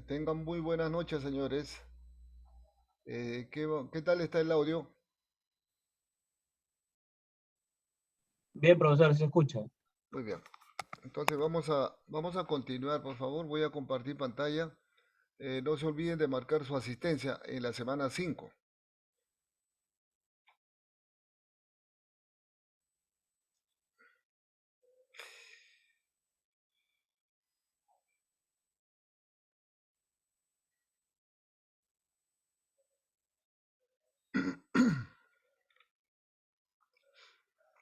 Tengan muy buenas noches, señores. ¿Qué tal está el audio? Bien, profesor, se escucha. Muy bien. Entonces vamos a continuar, por favor. Voy a compartir pantalla. No se olviden de marcar su asistencia en la semana 5.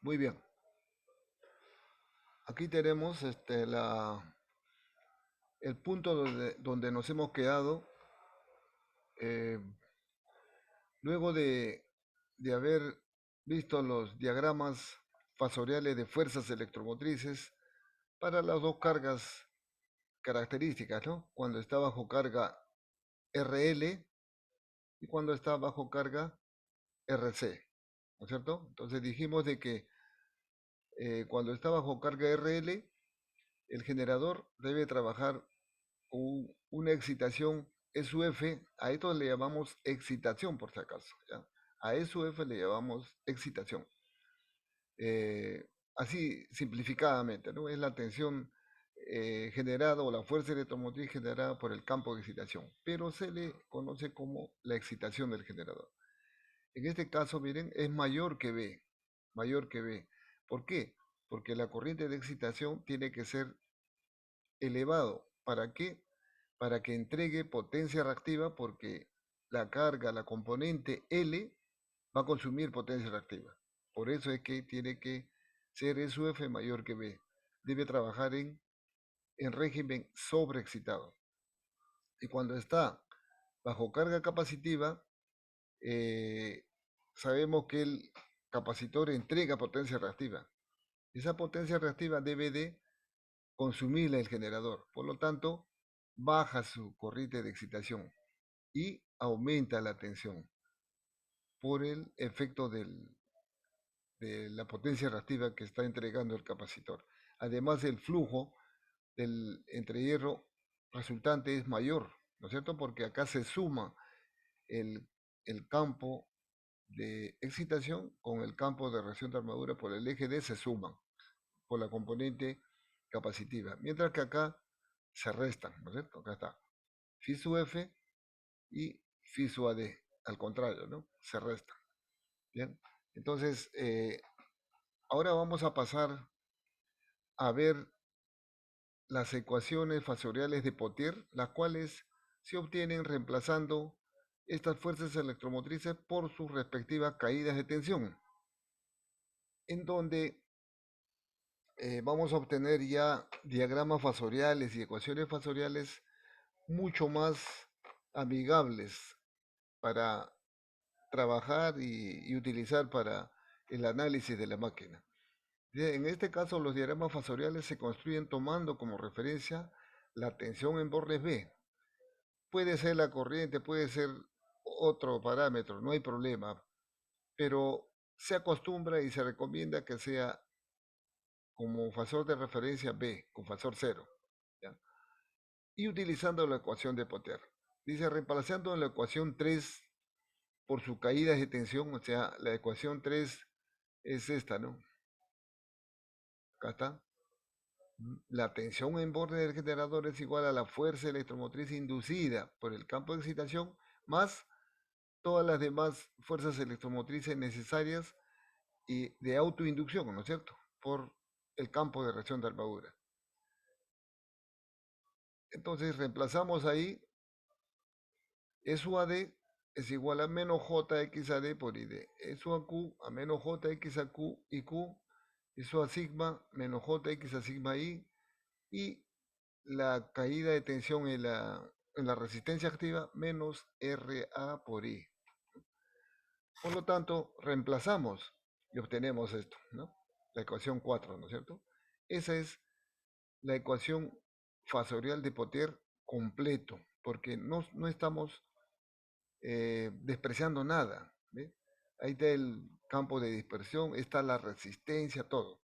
Muy bien. Aquí tenemos el punto donde nos hemos quedado. eh, Luego de haber visto los diagramas fasoriales de fuerzas electromotrices para las dos cargas características, ¿no? Cuando está bajo carga RL y cuando está bajo carga RC, ¿no es cierto? Entonces dijimos de que cuando está bajo carga RL, el generador debe trabajar con una excitación SUF, a esto le llamamos excitación por si acaso, ¿ya? A SUF le llamamos excitación. Eh, Así simplificadamente, ¿no? Es la tensión generada o la fuerza electromotriz generada por el campo de excitación, pero se le conoce como la excitación del generador. En este caso, miren, es mayor que B, mayor que B. ¿Por qué? Porque la corriente de excitación tiene que ser elevado. ¿Para qué? Para que entregue potencia reactiva, porque la carga, la componente L, va a consumir potencia reactiva. Por eso es que tiene que ser SUF mayor que B. Debe trabajar en régimen sobreexcitado. Y cuando está bajo carga capacitiva, eh, sabemos que el capacitor entrega potencia reactiva. Esa potencia reactiva debe de consumirla el generador. Por lo tanto, baja su corriente de excitación y aumenta la tensión por el efecto de la potencia reactiva que está entregando el capacitor. Además, el flujo del entrehierro resultante es mayor, ¿no es cierto? Porque acá se suma el, el campo de excitación con el campo de reacción de armadura por el eje D se suman por la componente capacitiva, mientras que acá se restan, ¿no es cierto? Acá está phi sub F y phi sub AD, al contrario, ¿no? Se restan. Bien, entonces ahora vamos a pasar a ver las ecuaciones fasoriales de Pottier, las cuales se obtienen reemplazando estas fuerzas electromotrices por sus respectivas caídas de tensión, en donde vamos a obtener ya diagramas fasoriales y ecuaciones fasoriales mucho más amigables para trabajar y utilizar para el análisis de la máquina. En este caso, los diagramas fasoriales se construyen tomando como referencia la tensión en bordes B. Puede ser la corriente, puede ser otro parámetro, no hay problema, pero se acostumbra y se recomienda que sea como fasor de referencia B, con fasor cero, ¿ya? Y utilizando la ecuación de Pottier. Dice, reemplazando en la ecuación 3 por su caída de tensión, o sea, la ecuación 3 es esta, ¿no? Acá está. La tensión en borde del generador es igual a la fuerza electromotriz inducida por el campo de excitación más todas las demás fuerzas electromotrices necesarias y de autoinducción, ¿no es cierto? Por el campo de reacción de armadura. Entonces reemplazamos ahí SUAD es igual a menos JXAD por ID. SUAQ a menos JX y Q. SUA sigma menos JX a sigma y la caída de tensión en la resistencia activa menos RA por I. Por lo tanto, reemplazamos y obtenemos esto, ¿no? La ecuación 4, ¿no es cierto? Esa es la ecuación fasorial de Pottier completo, porque no estamos despreciando nada, ¿ve? Ahí está el campo de dispersión, está la resistencia, todo,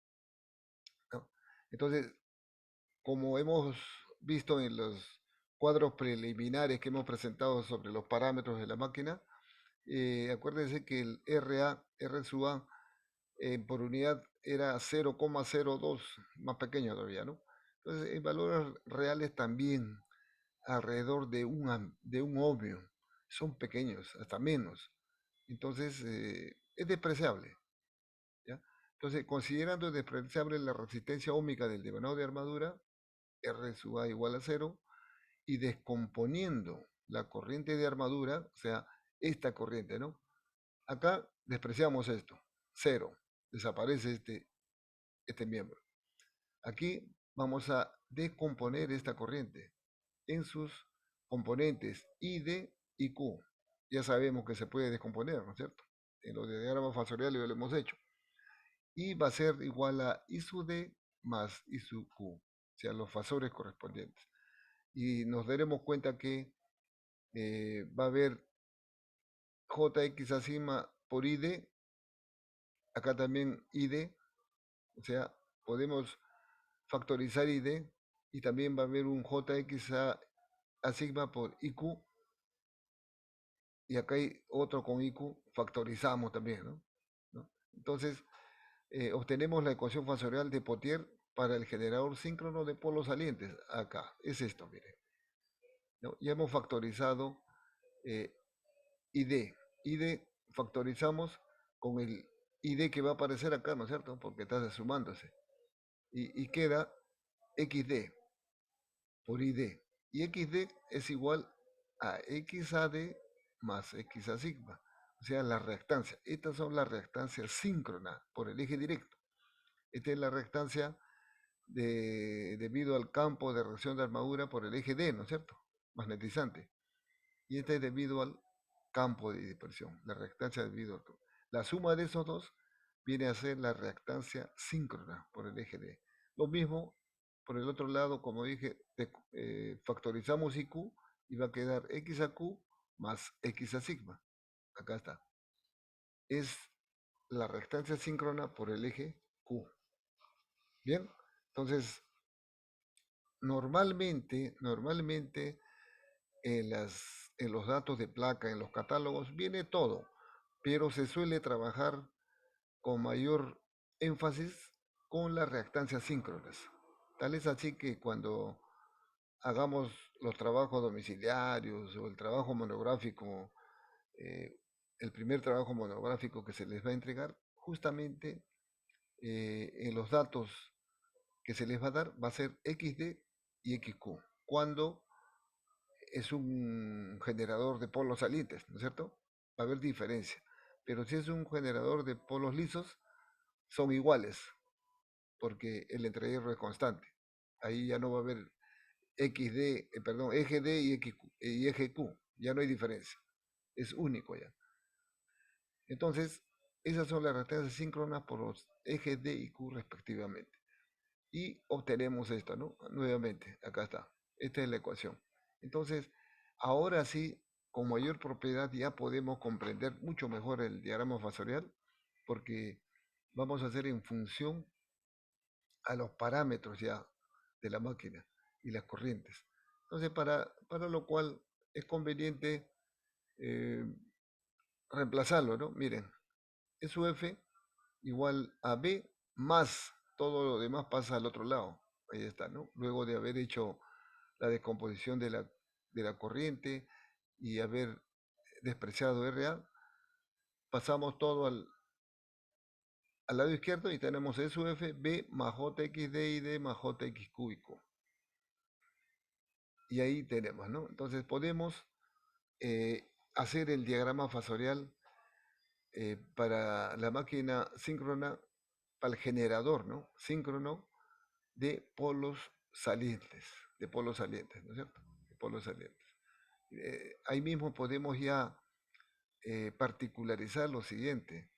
¿no? Entonces, como hemos visto en los cuadros preliminares que hemos presentado sobre los parámetros de la máquina, acuérdense que el R sub A por unidad era 0,02, más pequeño todavía, ¿no? Entonces, en valores reales también alrededor de un ohmio, son pequeños, hasta menos. Entonces, es despreciable, ¿ya? Entonces, considerando despreciable la resistencia óhmica del devanado de armadura, R sub A igual a cero, y descomponiendo la corriente de armadura, o sea, esta corriente, ¿no? Acá despreciamos esto, cero, desaparece este miembro. Aquí vamos a descomponer esta corriente en sus componentes ID y Q. Ya sabemos que se puede descomponer, ¿no es cierto? En los diagramas fasoriales ya lo hemos hecho. Y va a ser igual a I sub D más I sub Q, o sea, los fasores correspondientes. Y nos daremos cuenta que va a haber JX a sigma por ID, acá también ID, o sea, podemos factorizar ID y también va a haber un JX a sigma por IQ y acá hay otro con IQ, factorizamos también, ¿no? ¿No? Entonces, obtenemos la ecuación fasorial de Pottier para el generador síncrono de polos salientes. Acá, es esto, miren, ¿no? Ya hemos factorizado eh, ID. ID factorizamos con el ID que va a aparecer acá, ¿no es cierto? Porque está sumándose. Y queda XD por ID. Y XD es igual a XAD más X a sigma. O sea, la reactancia. Estas son las reactancias síncronas por el eje directo. Esta es la reactancia debido al campo de reacción de armadura por el eje D, ¿no es cierto? Magnetizante. Y esta es debido al campo de dispersión, la reactancia debido a... La suma de esos dos viene a ser la reactancia síncrona por el eje D. Lo mismo, por el otro lado, como dije, factorizamos IQ y va a quedar X a Q más X a sigma. Acá está. Es la reactancia síncrona por el eje Q. Bien, entonces, normalmente en los datos de placa, en los catálogos, viene todo, pero se suele trabajar con mayor énfasis con las reactancias síncronas. Tal es así que cuando hagamos los trabajos domiciliarios o el trabajo monográfico, eh, el primer trabajo monográfico que se les va a entregar, justamente en los datos que se les va a dar va a ser XD y XQ. Cuando es un generador de polos salientes, ¿no es cierto? Va a haber diferencia. Pero si es un generador de polos lisos, son iguales, porque el entrehierro es constante. Ahí ya no va a haber eje D y eje Q, ya no hay diferencia, es único ya. Entonces, esas son las reactancias síncronas por los ejes D y Q respectivamente. Y obtenemos esto, ¿no? Nuevamente, acá está. Esta es la ecuación. Entonces, ahora sí, con mayor propiedad ya podemos comprender mucho mejor el diagrama fasorial, porque vamos a hacer en función a los parámetros ya de la máquina y las corrientes. Entonces, para lo cual es conveniente eh, reemplazarlo, ¿no? Miren, SUF igual a B más todo lo demás pasa al otro lado. Ahí está, ¿no? Luego de haber hecho la descomposición de la corriente y haber despreciado RA, pasamos todo al lado izquierdo y tenemos SUF B más JXD y D más JX cúbico. Y ahí tenemos, ¿no? Entonces podemos hacer el diagrama fasorial para la máquina síncrona, para el generador, ¿no? Síncrono de polos salientes, ¿no es cierto? De polos salientes. Ahí mismo podemos ya particularizar lo siguiente.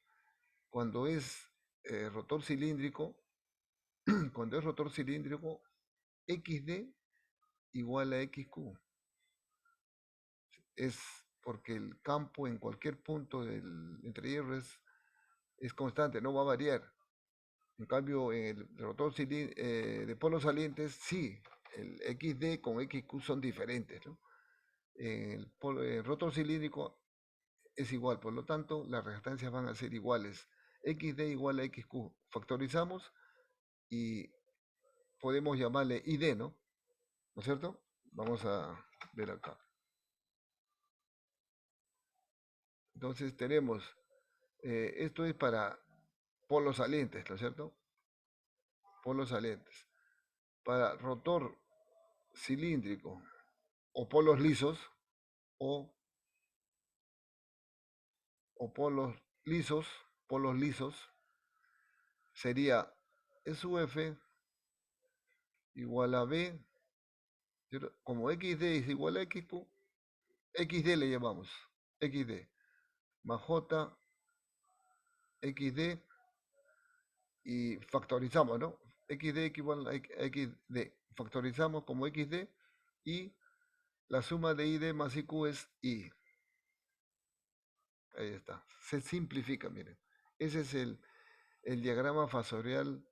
Cuando es rotor cilíndrico, cuando es rotor cilíndrico, XD igual a XQ. Es porque el campo en cualquier punto del entrehierro es constante, no va a variar. En cambio, en el rotor de polos salientes, sí, el XD con XQ son diferentes, ¿no? El rotor cilíndrico es igual, por lo tanto, las reactancias van a ser iguales. XD igual a XQ. Factorizamos y podemos llamarle ID, ¿no? ¿No es cierto? Vamos a ver acá. Entonces tenemos, esto es para polos salientes, ¿no es cierto? Polos salientes. Para rotor cilíndrico o polos lisos o, o polos lisos, sería SUF igual a B, ¿cierto? Como XD es igual a XQ, XD le llamamos, XD, más J, XD, y factorizamos, ¿no? XD igual a XD, factorizamos como XD, y la suma de ID más IQ es I. Ahí está, se simplifica, miren. Ese es el diagrama fasorial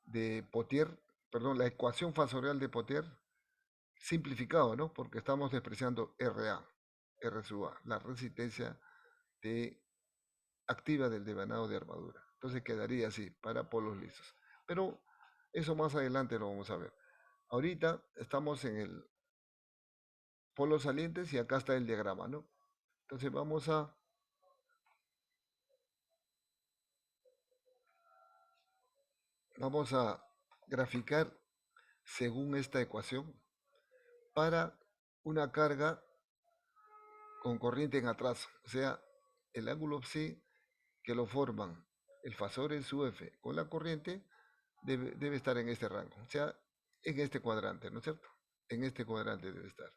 de Potier, perdón, la ecuación fasorial de Potier, simplificado, ¿no? Porque estamos despreciando RA, R sub A, la resistencia de, activa del devanado de armadura. Entonces quedaría así, para polos lisos. Pero eso más adelante lo vamos a ver. Ahorita estamos en el polos salientes y acá está el diagrama, ¿no? Entonces vamos a graficar según esta ecuación para una carga con corriente en atraso, o sea, el ángulo psi que lo forman el fasor en su F con la corriente debe estar en este rango, o sea, en este cuadrante, ¿no es cierto? En este cuadrante debe estar,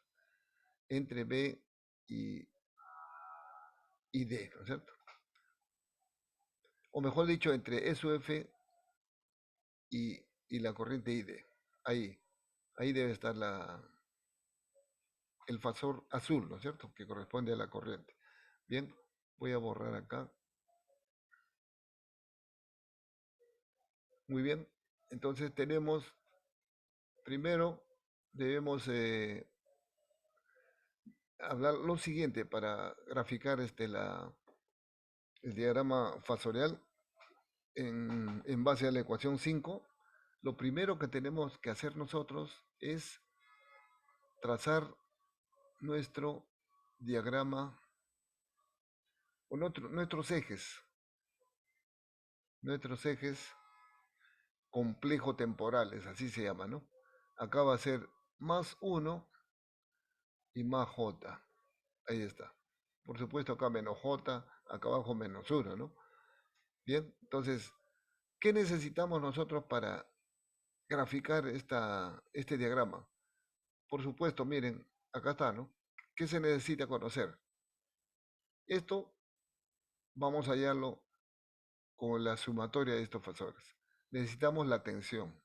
entre B y, y D, ¿no es cierto? O mejor dicho, entre SUF y la corriente ID. Ahí debe estar el fasor azul, ¿no es cierto? Que corresponde a la corriente. Bien, voy a borrar acá. Muy bien, entonces tenemos, primero debemos hablar lo siguiente para graficar el diagrama fasorial en base a la ecuación 5. Lo primero que tenemos que hacer nosotros es trazar nuestro diagrama o nuestros ejes complejo temporales, así se llama, ¿no? Acá va a ser más 1 y más J. Ahí está. Por supuesto acá menos J, acá abajo menos 1, ¿no? Bien, entonces, ¿qué necesitamos nosotros para graficar este diagrama? Por supuesto, miren, acá está, ¿no? ¿Qué se necesita conocer? Esto vamos a hallarlo con la sumatoria de estos factores. Necesitamos la tensión.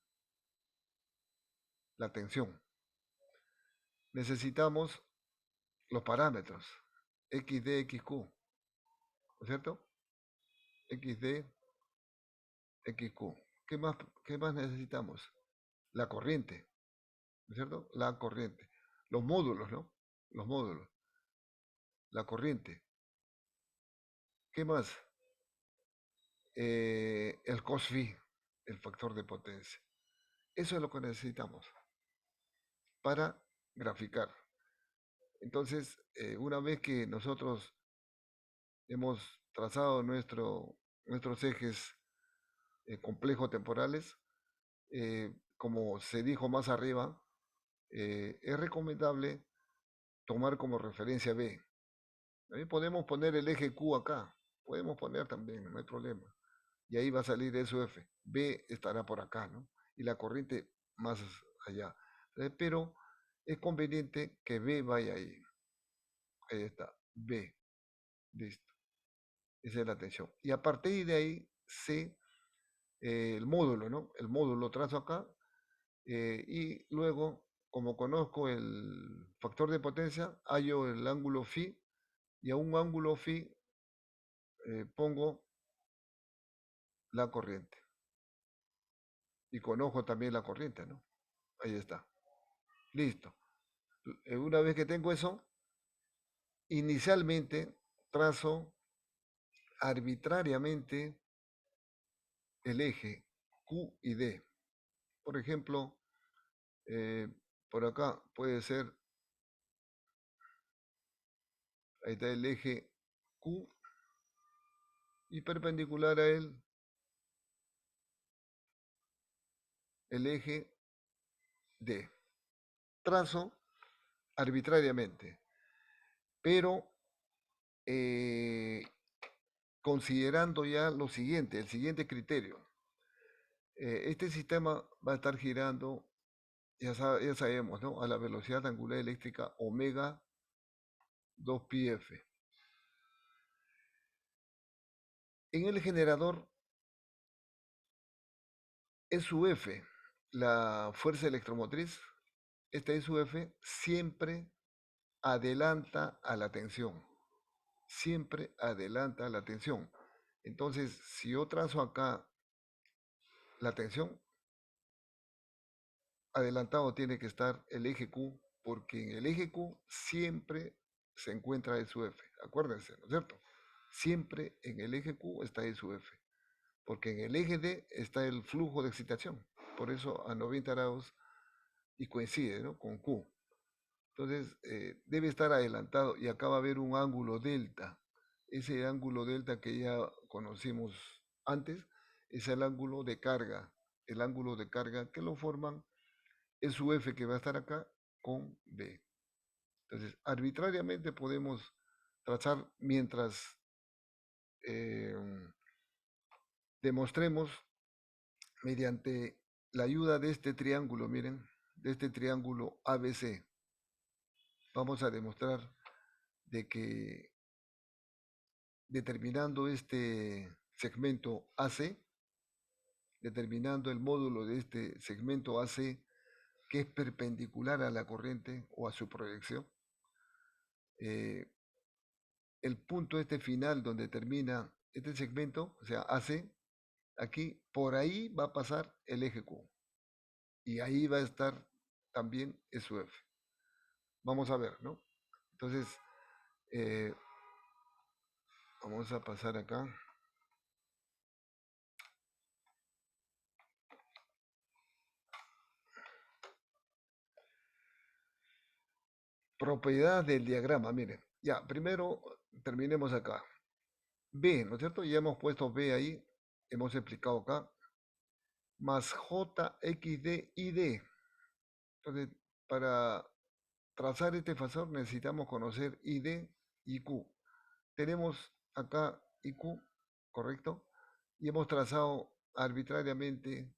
La tensión. Necesitamos los parámetros. XD, XQ. ¿No es cierto? XD, XQ. ¿Qué más necesitamos? La corriente. ¿No es cierto? La corriente. Los módulos, ¿no? Los módulos. La corriente. ¿Qué más? El cos phi, el factor de potencia. Eso es lo que necesitamos para graficar. Entonces, una vez que nosotros hemos trazado nuestros ejes complejos temporales, como se dijo más arriba, es recomendable tomar como referencia B. También podemos poner el eje Q acá, podemos poner también, no hay problema. Y ahí va a salir SUF. B estará por acá, ¿no? Y la corriente más allá. Pero es conveniente que B vaya ahí. Ahí está, B. Listo. Esa es la tensión. Y a partir de ahí, C, el módulo, ¿no? El módulo trazo acá. Y luego, como conozco el factor de potencia, hallo el ángulo phi. Y a un ángulo phi pongo la corriente. Y conozco también la corriente, ¿no? Ahí está. Listo. Una vez que tengo eso, inicialmente trazo arbitrariamente el eje Q y D. Por ejemplo, eh, por acá puede ser, ahí está el eje Q y perpendicular a él el eje D. Trazo arbitrariamente, pero eh, considerando ya lo siguiente, el siguiente criterio. Este sistema va a estar girando, ya sabemos, ¿no? A la velocidad angular eléctrica omega 2πf. En el generador SUF, la fuerza electromotriz, esta SUF siempre adelanta a la tensión, siempre adelanta a la tensión. Entonces, si yo trazo acá la tensión, adelantado tiene que estar el eje Q, porque en el eje Q siempre se encuentra SUF. Acuérdense, ¿no es cierto? Siempre en el eje Q está SUF, porque en el eje D está el flujo de excitación. Por eso a 90 grados y coincide, ¿no? Con Q. Entonces, debe estar adelantado y acá va a haber un ángulo delta. Ese ángulo delta que ya conocimos antes es el ángulo de carga. El ángulo de carga que lo forman es su F que va a estar acá con B. Entonces, arbitrariamente podemos trazar mientras eh, demostremos mediante la ayuda de este triángulo, miren, de este triángulo ABC. Vamos a demostrar de que determinando este segmento AC, determinando el módulo de este segmento AC que es perpendicular a la corriente o a su proyección, eh, el punto este final donde termina este segmento, o sea, AC, aquí por ahí va a pasar el eje Q y ahí va a estar también su F. Vamos a ver, ¿no? Entonces, eh, vamos a pasar acá. Propiedad del diagrama, miren. Ya, primero terminemos acá. B, ¿no es cierto? Ya hemos puesto B ahí, hemos explicado acá, más J, X, D y D. Entonces, para trazar este fasor necesitamos conocer ID y Q. Tenemos acá IQ, ¿correcto? Y hemos trazado arbitrariamente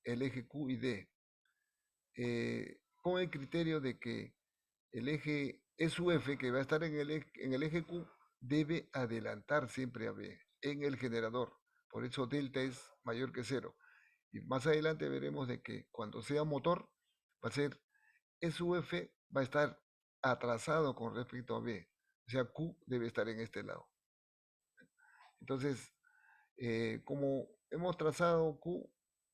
el eje Q y D, con el criterio de que el eje SUF, que va a estar en el eje Q, debe adelantar siempre a B en el generador. Por eso delta es mayor que cero. Y más adelante veremos de que cuando sea motor, va a ser SUF, va a estar atrasado con respecto a B. O sea, Q debe estar en este lado. Entonces, como hemos trazado Q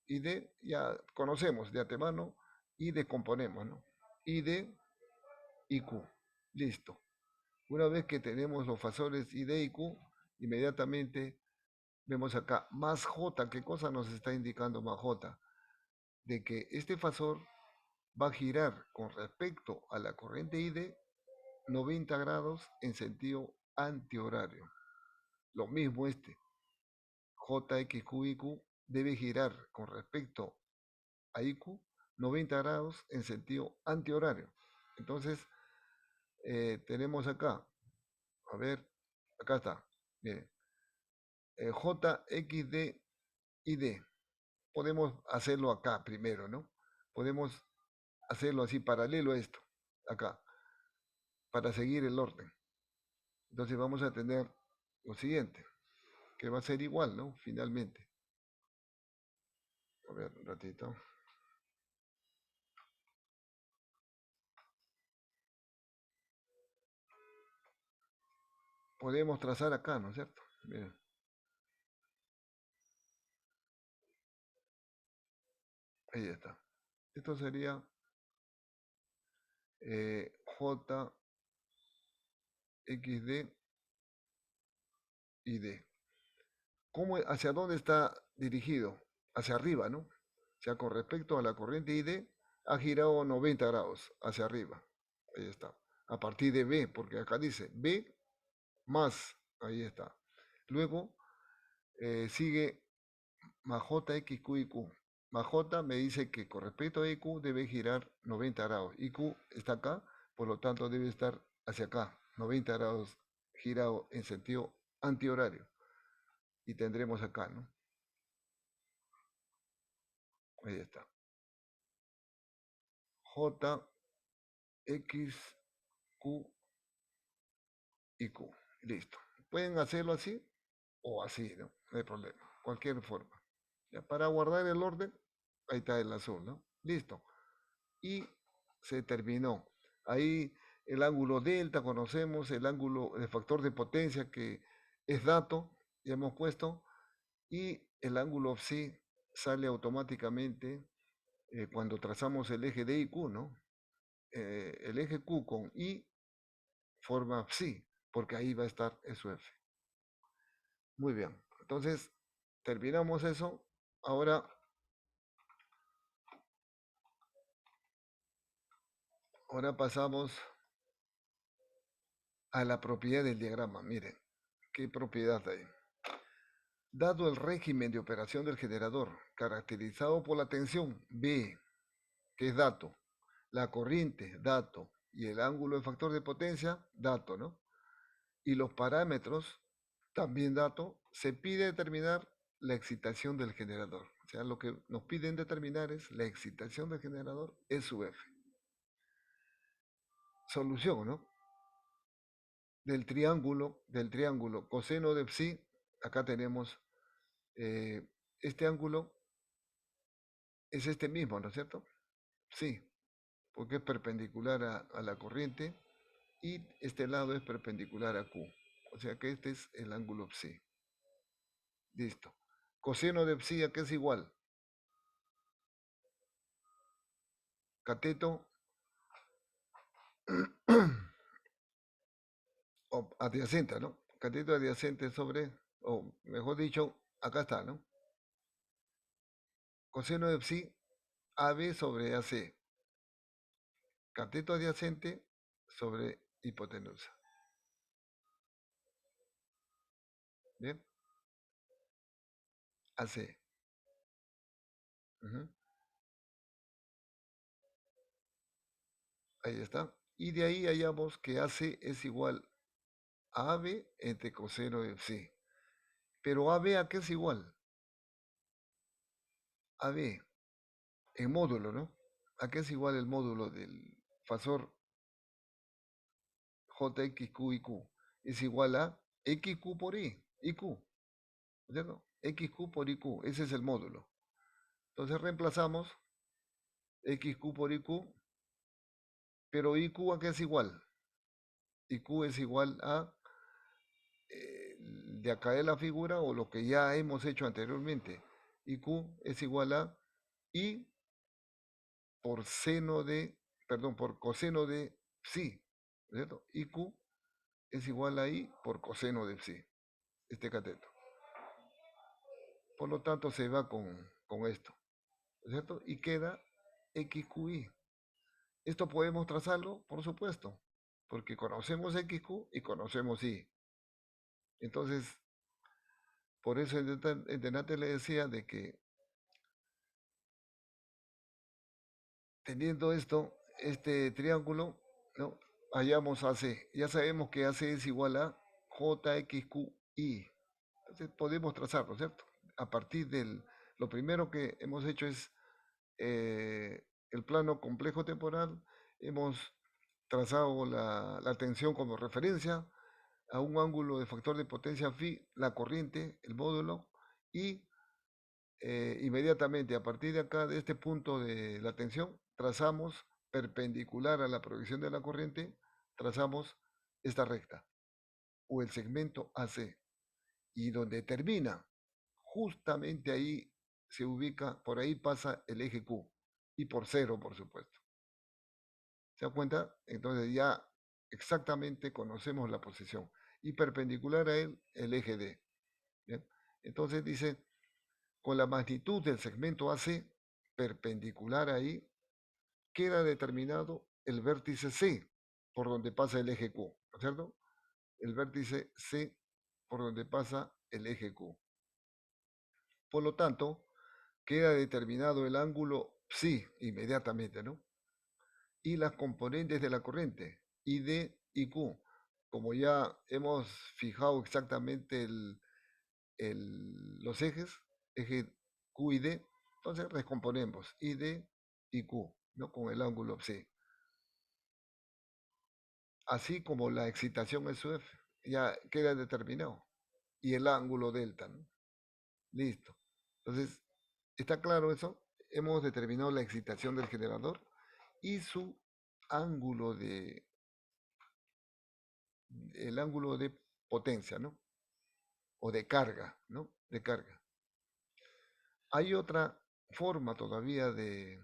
y D, ya conocemos de antemano y decomponemos, ¿no? ID y Q. Listo. Una vez que tenemos los fasores ID y Q, inmediatamente vemos acá más J. ¿Qué cosa nos está indicando más J? De que este fasor va a girar con respecto a la corriente ID 90 grados en sentido antihorario. Lo mismo este, JXQIQ debe girar con respecto a IQ 90 grados en sentido antihorario. Entonces, tenemos acá, a ver, acá está, miren, JXD y D. Podemos hacerlo acá primero, ¿no? Podemos hacerlo así paralelo a esto, acá, para seguir el orden. Entonces vamos a tener lo siguiente, que va a ser igual, ¿no? Finalmente. A ver, un ratito. Podemos trazar acá, ¿no es cierto? Miren, ahí está. Esto sería J, XD y D. ¿Hacia dónde está dirigido? Hacia arriba, ¿no? O sea, con respecto a la corriente ID, ha girado 90 grados hacia arriba. Ahí está. A partir de B, porque acá dice B más, ahí está. Luego sigue más J, X, Q y Q. Más J me dice que con respecto a IQ debe girar 90 grados. IQ está acá, por lo tanto debe estar hacia acá, 90 grados girado en sentido antihorario. Y tendremos acá, ¿no? Ahí está. J, X, Q y Q. Listo. Pueden hacerlo así o así, ¿no? No hay problema. Cualquier forma. Ya, para guardar el orden, ahí está el azul, ¿no? Listo. Y se terminó. Ahí el ángulo delta, conocemos el ángulo, el factor de potencia que es dato, ya hemos puesto, y el ángulo psi sale automáticamente cuando trazamos el eje D y Q, ¿no? El eje Q con I forma psi, porque ahí va a estar su F. Muy bien, entonces terminamos eso. Ahora pasamos a la propiedad del diagrama. Miren, ¿qué propiedad hay? Dado el régimen de operación del generador, caracterizado por la tensión B, que es dato, la corriente, dato, y el ángulo de factor de potencia, dato, ¿no? Y los parámetros, también dato, se pide determinar la excitación del generador. O sea, lo que nos piden determinar es la excitación del generador, es su F. Solución, ¿no? Del triángulo coseno de psi, acá tenemos este ángulo, es este mismo, ¿no es cierto? Sí, porque es perpendicular a la corriente y este lado es perpendicular a Q. O sea que este es el ángulo psi. Listo. Coseno de psi, ¿a qué es igual? Cateto o adyacente, ¿no? Cateto adyacente sobre, o mejor dicho, acá está, ¿no? Coseno de psi, AB sobre AC. Cateto adyacente sobre hipotenusa. ¿Bien? AC. Ujú. Ahí está. Y de ahí hallamos que AC es igual a AB entre coseno de psi. Pero AB, ¿a qué es igual? AB en módulo, ¿no? ¿A qué es igual el módulo del fasor JXQ y Q? Es igual a XQ por I, IQ, ¿cierto? XQ por IQ, ese es el módulo. Entonces reemplazamos XQ por IQ, pero IQ, ¿a qué es igual? IQ es igual a de acá de la figura o lo que ya hemos hecho anteriormente. IQ es igual a I por seno de, perdón, por coseno de psi, ¿cierto? IQ es igual a I por coseno de psi, este cateto. Por lo tanto, se va con esto, ¿cierto? Y queda XQI. Esto podemos trazarlo, por supuesto, porque conocemos XQ y conocemos I. Entonces, por eso en delante le decía de que teniendo esto, este triángulo, ¿no? Hallamos AC. Ya sabemos que AC es igual a JXQI. Entonces podemos trazarlo, ¿cierto? A partir lo primero que hemos hecho es el plano complejo temporal. Hemos trazado la tensión como referencia a un ángulo de factor de potencia phi, la corriente, el módulo, y inmediatamente a partir de acá, de este punto de la tensión, trazamos perpendicular a la proyección de la corriente, trazamos esta recta o el segmento AC. Y donde termina, justamente ahí se ubica, por ahí pasa el eje Q y por cero, por supuesto. ¿Se da cuenta? Entonces ya exactamente conocemos la posición. Y perpendicular a él, el eje D. ¿Bien? Entonces dice, con la magnitud del segmento AC perpendicular ahí, queda determinado el vértice C, por donde pasa el eje Q, ¿no es cierto? El vértice C por donde pasa el eje Q. Por lo tanto, queda determinado el ángulo psi inmediatamente, ¿no? Y las componentes de la corriente, ID y Q. Como ya hemos fijado exactamente los ejes, eje Q y D, entonces recomponemos ID y Q, ¿no? Con el ángulo psi. Así como la excitación SUF ya queda determinado. Y el ángulo delta, ¿no? Listo. Entonces, ¿está claro eso? Hemos determinado la excitación del generador y su ángulo el ángulo de potencia, ¿no? O de carga, ¿no? De carga. Hay otra forma todavía de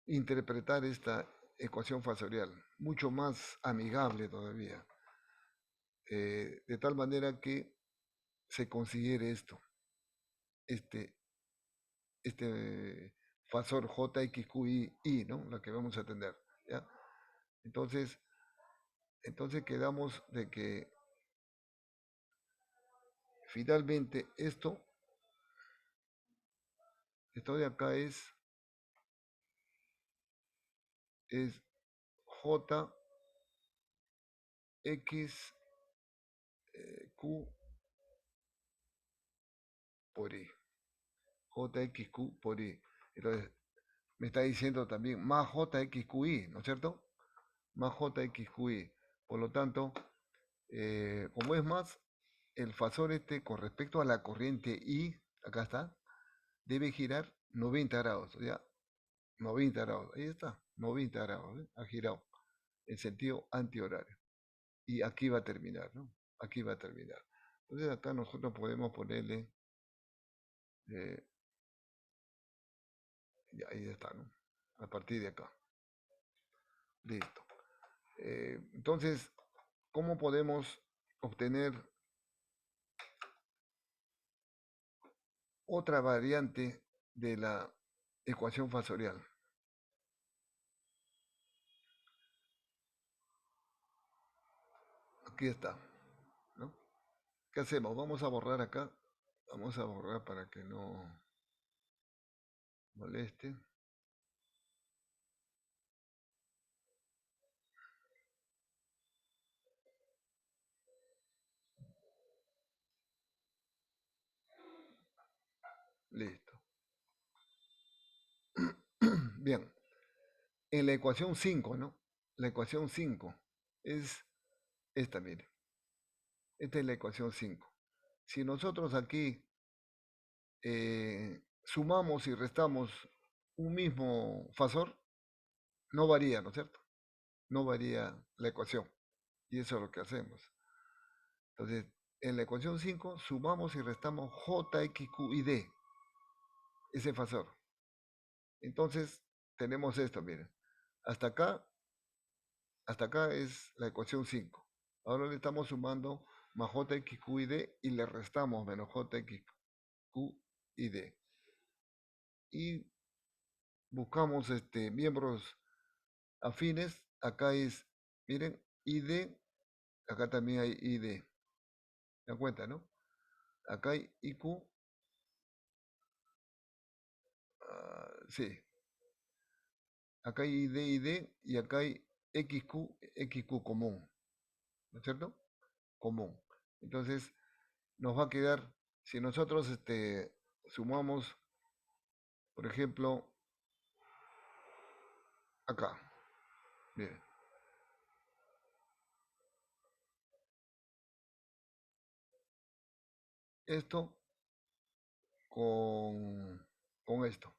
interpretar esta ecuación fasorial, mucho más amigable todavía, de tal manera que se considere este, este fasor JXQI, ¿no? La que vamos a atender, ¿ya? Entonces, entonces quedamos de que finalmente esto de acá es JXQ por I. JXQ por I. Entonces, me está diciendo también más JXQI, ¿no es cierto? Más JXQI. Por lo tanto, como es más, el fasor con respecto a la corriente I, acá está, debe girar 90 grados, ¿ya? 90 grados, ahí está, 90 grados, ¿eh? Ha girado en sentido antihorario. Y aquí va a terminar, ¿no? Aquí va a terminar. Entonces acá nosotros podemos ponerle, eh, ya, ahí está, ¿no? A partir de acá. Listo. Entonces, ¿cómo podemos obtener otra variante de la ecuación fasorial? Aquí está, ¿no? ¿Qué hacemos? Vamos a borrar acá. Vamos a borrar para que no moleste. Listo. Bien. En la ecuación 5, ¿no? La ecuación 5 es esta, mire. Esta es la ecuación 5. Si nosotros aquí sumamos y restamos un mismo fasor, no varía, ¿no es cierto? No varía la ecuación. Y eso es lo que hacemos. Entonces, en la ecuación 5 sumamos y restamos J, X, Q y D, ese fasor. Entonces, tenemos esto, miren. Hasta acá es la ecuación 5. Ahora le estamos sumando más J, X, Q y D y le restamos menos J, X, Q y D. Y buscamos miembros afines. Acá es, miren, ID, acá también hay ID. ¿Se dan cuenta, no? Acá hay IQ, sí. Acá hay ID, ID y acá hay XQ, XQ común. ¿No es cierto? Común. Entonces, nos va a quedar, si nosotros sumamos, por ejemplo, acá, miren, esto con esto.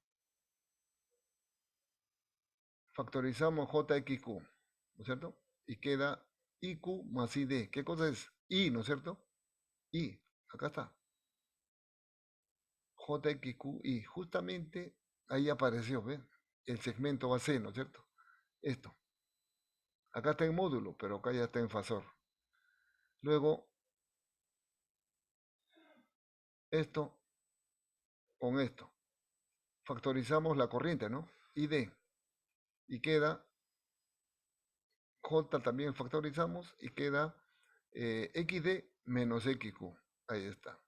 Factorizamos JXQ, ¿no es cierto? Y queda IQ más ID. ¿Qué cosa es? I, ¿no es cierto? I, acá está. JXQI, justamente ahí apareció, ¿ven? El segmento AC, ¿no es cierto? Esto. Acá está en módulo, pero acá ya está en fasor. Luego, esto con esto. Factorizamos la corriente, ¿no? ID. Y queda, J también factorizamos y queda XD menos XQ. Ahí está.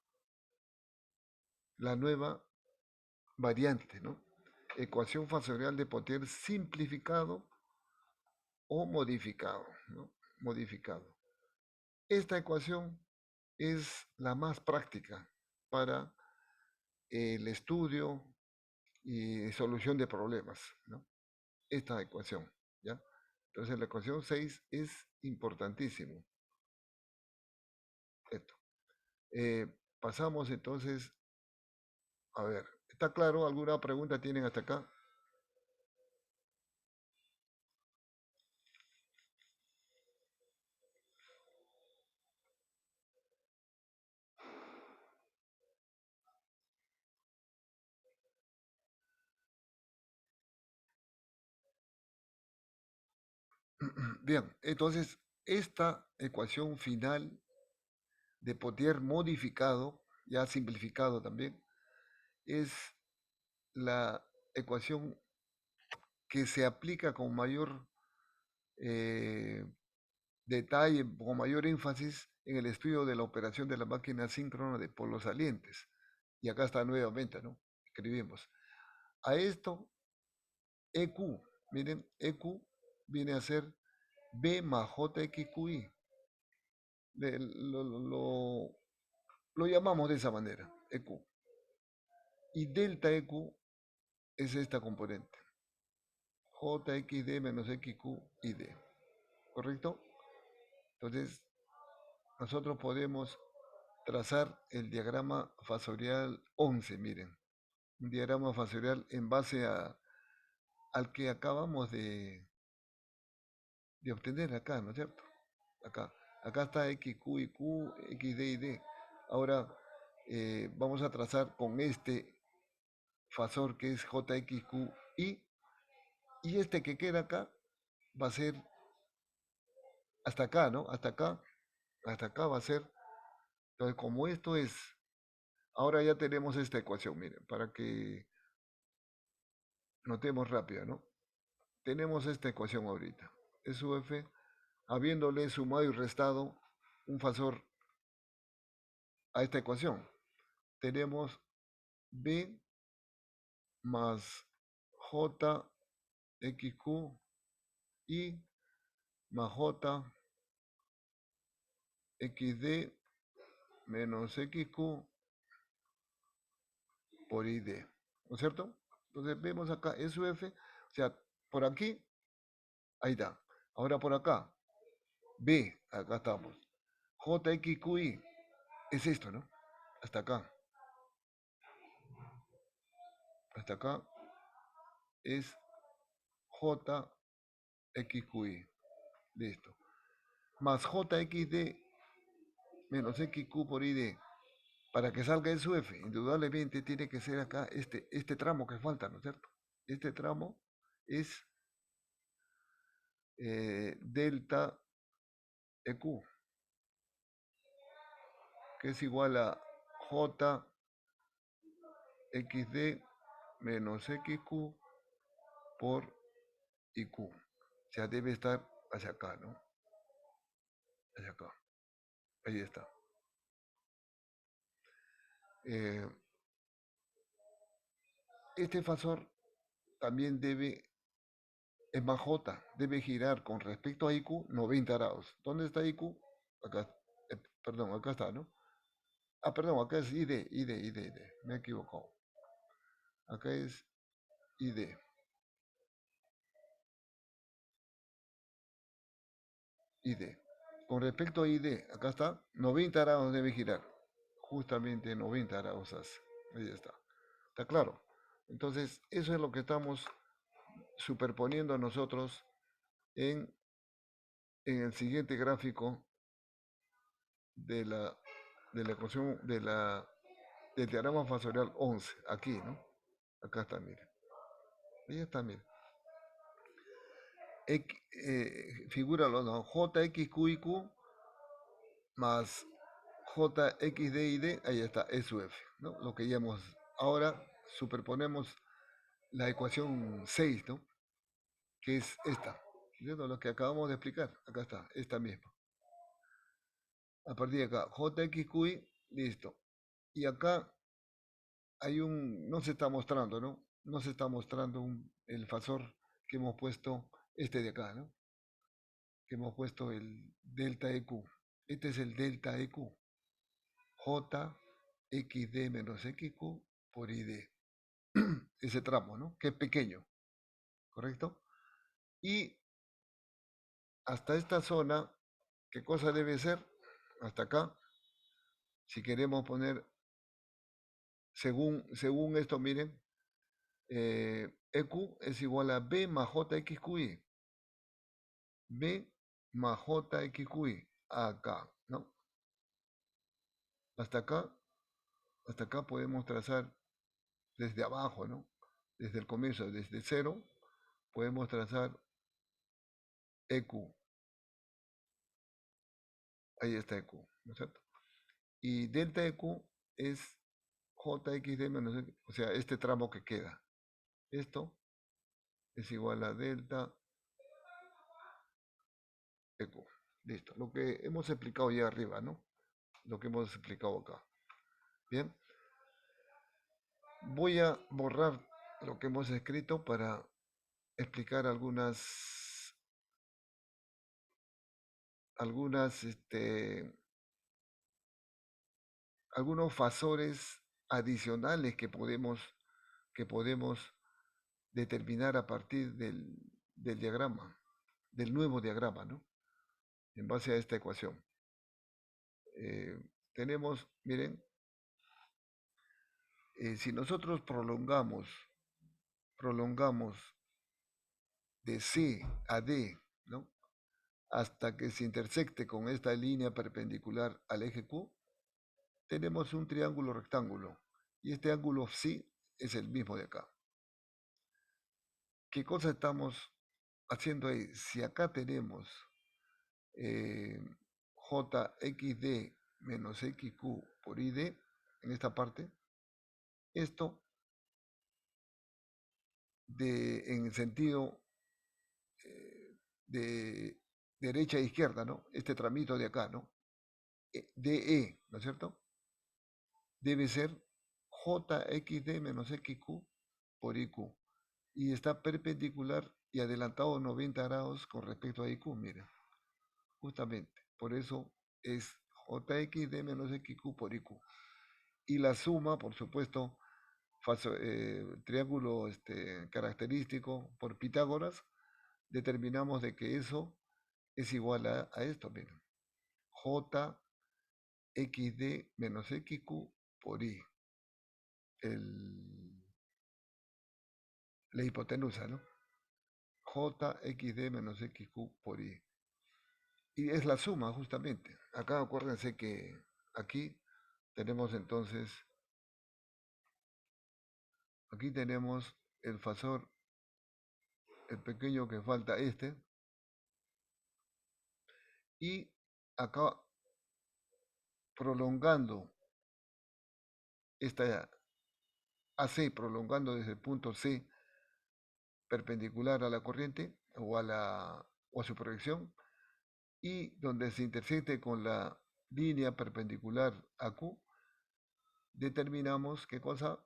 La nueva variante, ¿no? Ecuación fasorial de Pottier simplificado o modificado, ¿no? Modificado. Esta ecuación es la más práctica para el estudio y solución de problemas, ¿no? Esta ecuación, ¿ya? Entonces la ecuación 6 es importantísimo. Esto. Pasamos entonces, a ver, ¿está claro? ¿Alguna pregunta tienen hasta acá? Bien, entonces esta ecuación final de Pottier modificado, ya simplificado también, es la ecuación que se aplica con mayor eh, detalle, con mayor énfasis en el estudio de la operación de la máquina síncrona de polos salientes. Y acá está nuevamente, ¿no? Escribimos. A esto, EQ, miren, EQ viene a ser B más JXQI. Lo llamamos de esa manera, EQ. Y delta EQ es esta componente, JXD menos XQID, ¿correcto? Entonces, nosotros podemos trazar el diagrama fasorial 11, miren, un diagrama fasorial en base al que acabamos de obtener acá, ¿no es cierto? Acá está XQ y Q, XD y D. Ahora vamos a trazar con este fasor que es JXQI y este que queda acá va a ser hasta acá, ¿no? Hasta acá va a ser. Entonces, como esto es, ahora ya tenemos esta ecuación, miren, para que notemos rápido, ¿no? Tenemos esta ecuación ahorita. SUF, habiéndole sumado y restado un fasor a esta ecuación, tenemos B más JXQ y más JXD menos XQ por ID, ¿no es cierto? Entonces vemos acá SUF, o sea, por aquí, ahí está. Ahora por acá, B, acá estamos. JXQI, es esto, ¿no? Hasta acá. Hasta acá es JXQI. Listo. Más JXD menos XQ por ID. Para que salga el SUF, indudablemente tiene que ser acá este tramo que falta, ¿no es cierto? Este tramo es delta EQ, que es igual a JXD menos XQ por IQ. O sea, debe estar hacia acá, ¿no? Hacia acá. Ahí está. Eh, este fasor también es más J, debe girar con respecto a IQ 90 grados. ¿Dónde está IQ? Acá, perdón, acá está, ¿no? Ah, perdón, acá es ID, me he equivocado. Acá es ID. ID. Con respecto a ID, acá está, 90 grados debe girar. Justamente 90 grados hace. Ahí está. ¿Está claro? Entonces, eso es lo que estamos superponiendo nosotros en, en el siguiente gráfico de la ecuación del diagrama fasorial 11. Aquí, ¿no? Acá está, mire. Ahí está, mire. figúralo, ¿no? JX, Q y Q más JX, D y D, ahí está, es su F, ¿no? Lo que ya hemos, ahora superponemos la ecuación 6, ¿no? Que es esta, ¿cierto? Lo que acabamos de explicar, acá está, esta misma. A partir de acá, JXQI, listo. Y acá hay no se está mostrando, ¿no? No se está mostrando el fasor que hemos puesto, este de acá, ¿no? Que hemos puesto el delta EQ. Este es el delta EQ. JXD menos XQ por ID. Ese tramo, ¿no? Que es pequeño, ¿correcto? Y hasta esta zona, ¿qué cosa debe ser? Hasta acá, si queremos poner, según esto, miren, EQ es igual a B más JXQI. B más JXQI. Acá, ¿no? Hasta acá, hasta acá podemos trazar desde abajo, ¿no? Desde el comienzo, desde cero, podemos trazar EQ. Ahí está EQ, ¿no es cierto? Y delta EQ es JXD menos X, o sea, este tramo que queda. Esto es igual a delta EQ. Listo. Lo que hemos explicado ya arriba, ¿no? Lo que hemos explicado acá. Bien. Voy a borrar lo que hemos escrito para explicar algunos fasores adicionales que podemos determinar a partir del diagrama, del nuevo diagrama, ¿no? En base a esta ecuación. Tenemos, miren, si nosotros prolongamos de C a D, ¿no? Hasta que se intersecte con esta línea perpendicular al eje Q, tenemos un triángulo rectángulo. Y este ángulo psi es el mismo de acá. ¿Qué cosa estamos haciendo ahí? Si acá tenemos JXD menos XQ por ID, en esta parte, esto en el sentido de derecha a izquierda, ¿no? Este tramito de acá, ¿no? DE, ¿no es cierto? Debe ser JXD menos XQ por IQ. Y está perpendicular y adelantado 90 grados con respecto a IQ, miren. Justamente. Por eso es JXD menos XQ por IQ. Y la suma, por supuesto, triángulo característico por Pitágoras, determinamos de que eso es igual a esto, miren. JXD menos XQ por I. La hipotenusa, ¿no? JXD menos XQ por I. Y es la suma, justamente. Acá acuérdense que aquí tenemos entonces, aquí tenemos el fasor, el pequeño que falta y acá prolongando esta AC, prolongando desde el punto C perpendicular a la corriente o a su proyección, y donde se intersecte con la línea perpendicular a Q, determinamos qué cosa.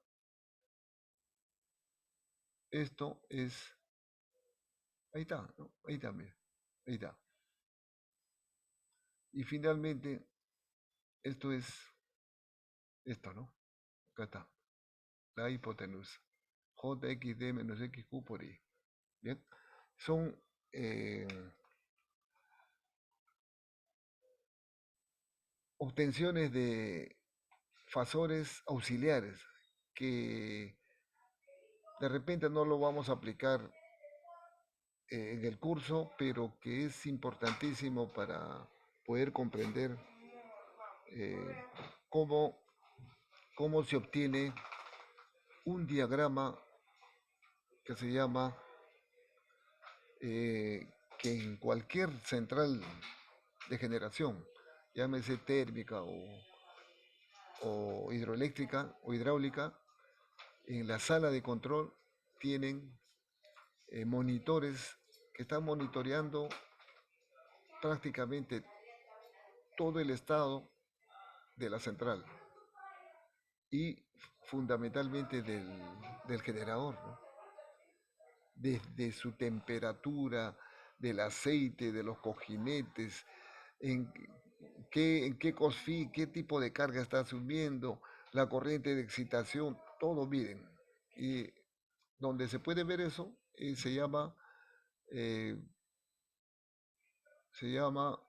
Esto es, ahí está, ¿no? Ahí también, ahí está. Y finalmente, esto es esto, ¿no? Acá está, la hipotenusa. JXD menos XQ por I. Bien, son obtenciones de fasores auxiliares que de repente no lo vamos a aplicar en el curso, pero que es importantísimo para poder comprender eh, cómo, cómo se obtiene un diagrama que se llama eh, que en cualquier central de generación, llámese térmica o hidroeléctrica o hidráulica, en la sala de control tienen monitores que están monitoreando prácticamente todo el estado de la central y fundamentalmente del generador, ¿no? Desde su temperatura, del aceite, de los cojinetes, en qué COSFI, qué tipo de carga está asumiendo, la corriente de excitación, todo miren. Y donde se puede ver eso eh, se llama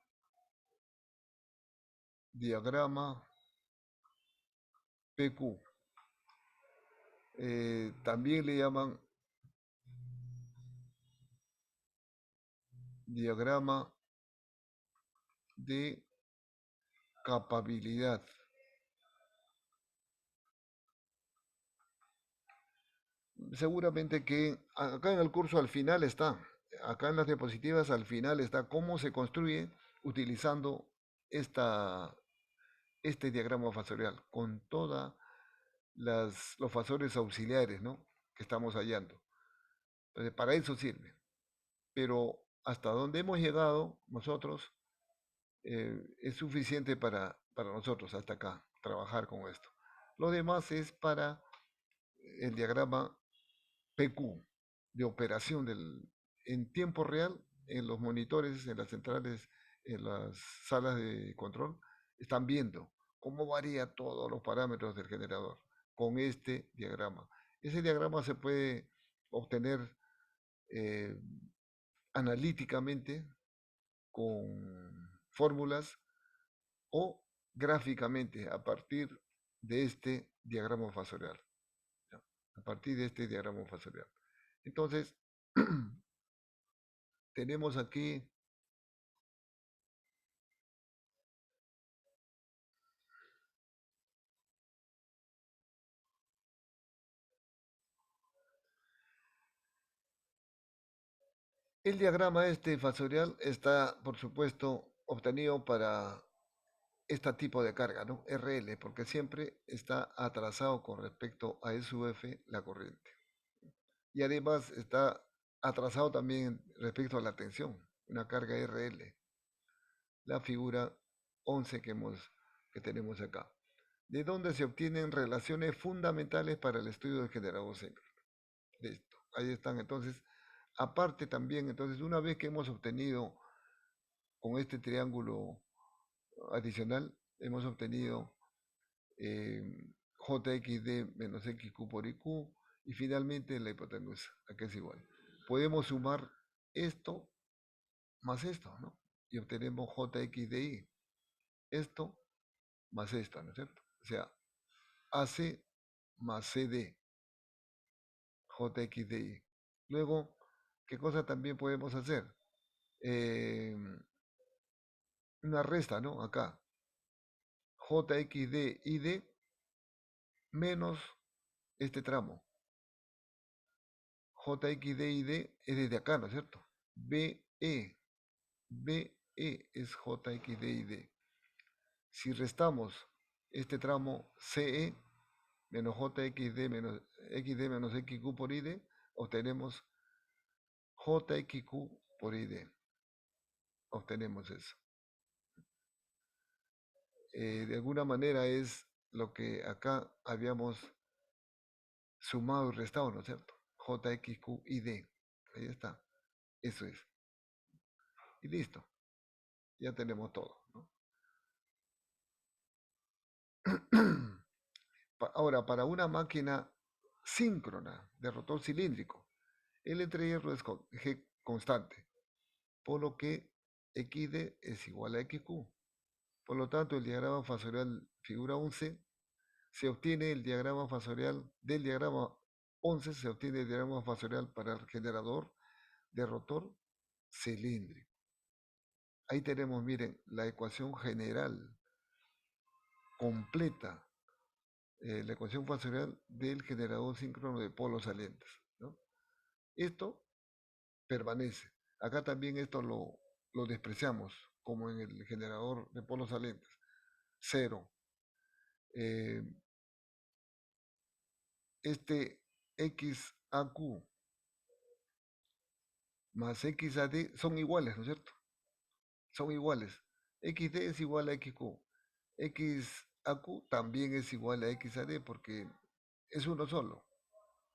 diagrama PQ. También le llaman diagrama de capabilidad. Seguramente que acá en el curso al final está, acá en las diapositivas al final está cómo se construye utilizando este diagrama fasorial con todos los fasores auxiliares, ¿no?, que estamos hallando. Entonces, para eso sirve. Pero hasta donde hemos llegado nosotros es suficiente para nosotros hasta acá, trabajar con esto. Lo demás es para el diagrama PQ, de operación en tiempo real, en los monitores, en las centrales, en las salas de control, están viendo cómo varía todos los parámetros del generador con este diagrama. Ese diagrama se puede obtener eh, analíticamente con fórmulas o gráficamente a partir de este diagrama fasorial. ¿Ya? A partir de este diagrama fasorial. Entonces, tenemos aquí el diagrama este fasorial, está por supuesto obtenido para este tipo de carga, ¿no? RL, porque siempre está atrasado con respecto a SUF la corriente. Y además está atrasado también respecto a la tensión, una carga RL, la figura 11 que tenemos acá, de donde se obtienen relaciones fundamentales para el estudio del generador síncrono. Listo, ahí están. Entonces, aparte también, entonces, una vez que hemos obtenido con este triángulo adicional, hemos obtenido eh, JXD menos XQ por IQ y finalmente la hipotenusa, aquí es igual. Podemos sumar esto más esto, ¿no? Y obtenemos JXDI, esto más esto, ¿no es cierto? O sea, AC más CD, JXDI. Luego, ¿qué cosa también podemos hacer? Eh, una resta, ¿no? Acá, JXDID menos este tramo. JXDID es desde acá, ¿no es cierto? BE, BE es JXDID. Si restamos este tramo CE menos JXD menos XD menos XQ por ID, obtenemos JXQ por ID. Obtenemos eso. De alguna manera es lo que acá habíamos sumado y restado, ¿no es cierto? JXQ y D. Ahí está. Eso es. Y listo. Ya tenemos todo, ¿no? Ahora, para una máquina síncrona de rotor cilíndrico, el entrehierro es G constante, por lo que XD es igual a XQ. Por lo tanto, el diagrama fasorial figura 11 se obtiene el diagrama fasorial del diagrama 11, se obtiene el diagrama fasorial para el generador de rotor cilíndrico. Ahí tenemos, miren, la ecuación general completa, la ecuación fasorial del generador síncrono de polos salientes, ¿no? Esto permanece. Acá también esto lo despreciamos, como en el generador de polos salientes. Cero. Eh, este XAQ más XAD son iguales, ¿no es cierto? Son iguales. XD es igual a XQ. XAQ también es igual a XAD porque es uno solo.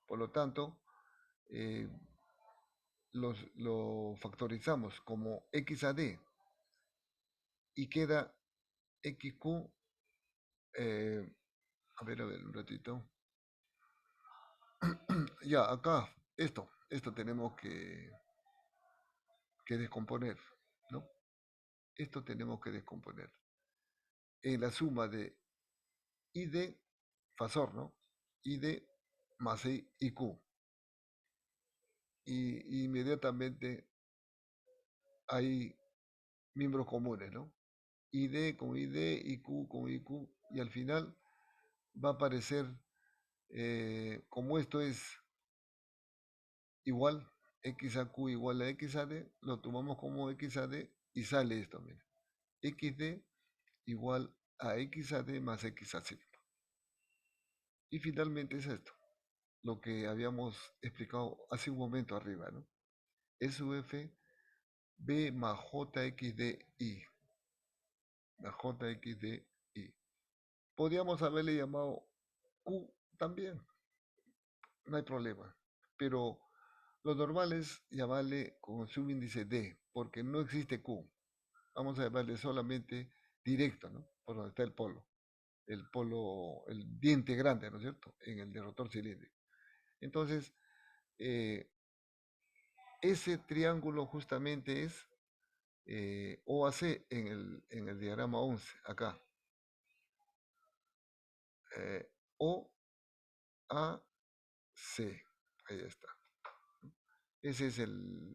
Por lo tanto, eh, lo factorizamos como XAD y queda XQ. eh, a ver, un ratito. Ya, acá, esto tenemos que descomponer, ¿no? Esto tenemos que descomponer. En la suma de ID, fasor, ¿no? ID más IQ. Y inmediatamente hay miembros comunes, ¿no? ID con ID, IQ con IQ, y al final va a aparecer, como esto es igual, XAQ igual a XAD, lo tomamos como XAD y sale esto, mira. XD igual a XAD más XAC. Y finalmente es esto, lo que habíamos explicado hace un momento arriba, ¿no? SUF B más JXDI, más JXDI. Podríamos haberle llamado Q también, no hay problema, pero lo normal es llamarle con subíndice D, porque no existe Q. Vamos a llamarle solamente directo, ¿no? Por donde está el polo, el diente grande, ¿no es cierto? En el de rotor cilíndrico. Entonces, ese triángulo justamente es OAC en el diagrama 11, acá. OAC, ahí está. Ese es el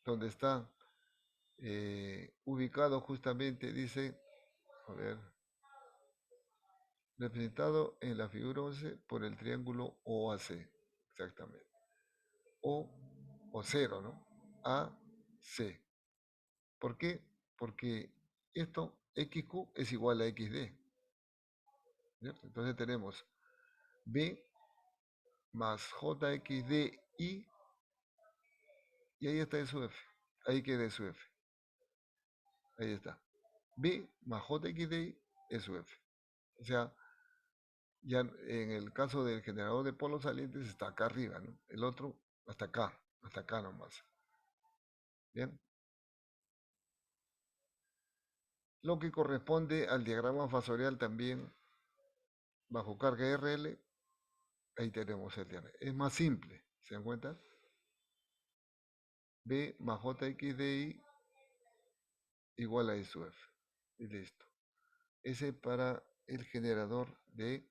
donde está ubicado justamente, dice, a ver, representado en la figura 11 por el triángulo OAC, exactamente. O cero, ¿no? AC. ¿Por qué? Porque esto, XQ, es igual a XD. ¿Cierto? Entonces tenemos B más JXDI y ahí está su F. Ahí queda su F. Ahí está. B más JXDI es su F. O sea, ya en el caso del generador de polos salientes está acá arriba, ¿no? El otro hasta acá nomás. Bien. Lo que corresponde al diagrama fasorial también bajo carga RL, ahí tenemos el diagrama. Es más simple, ¿se dan cuenta? B más JXDI igual a I sub F. Y listo. Ese para el generador de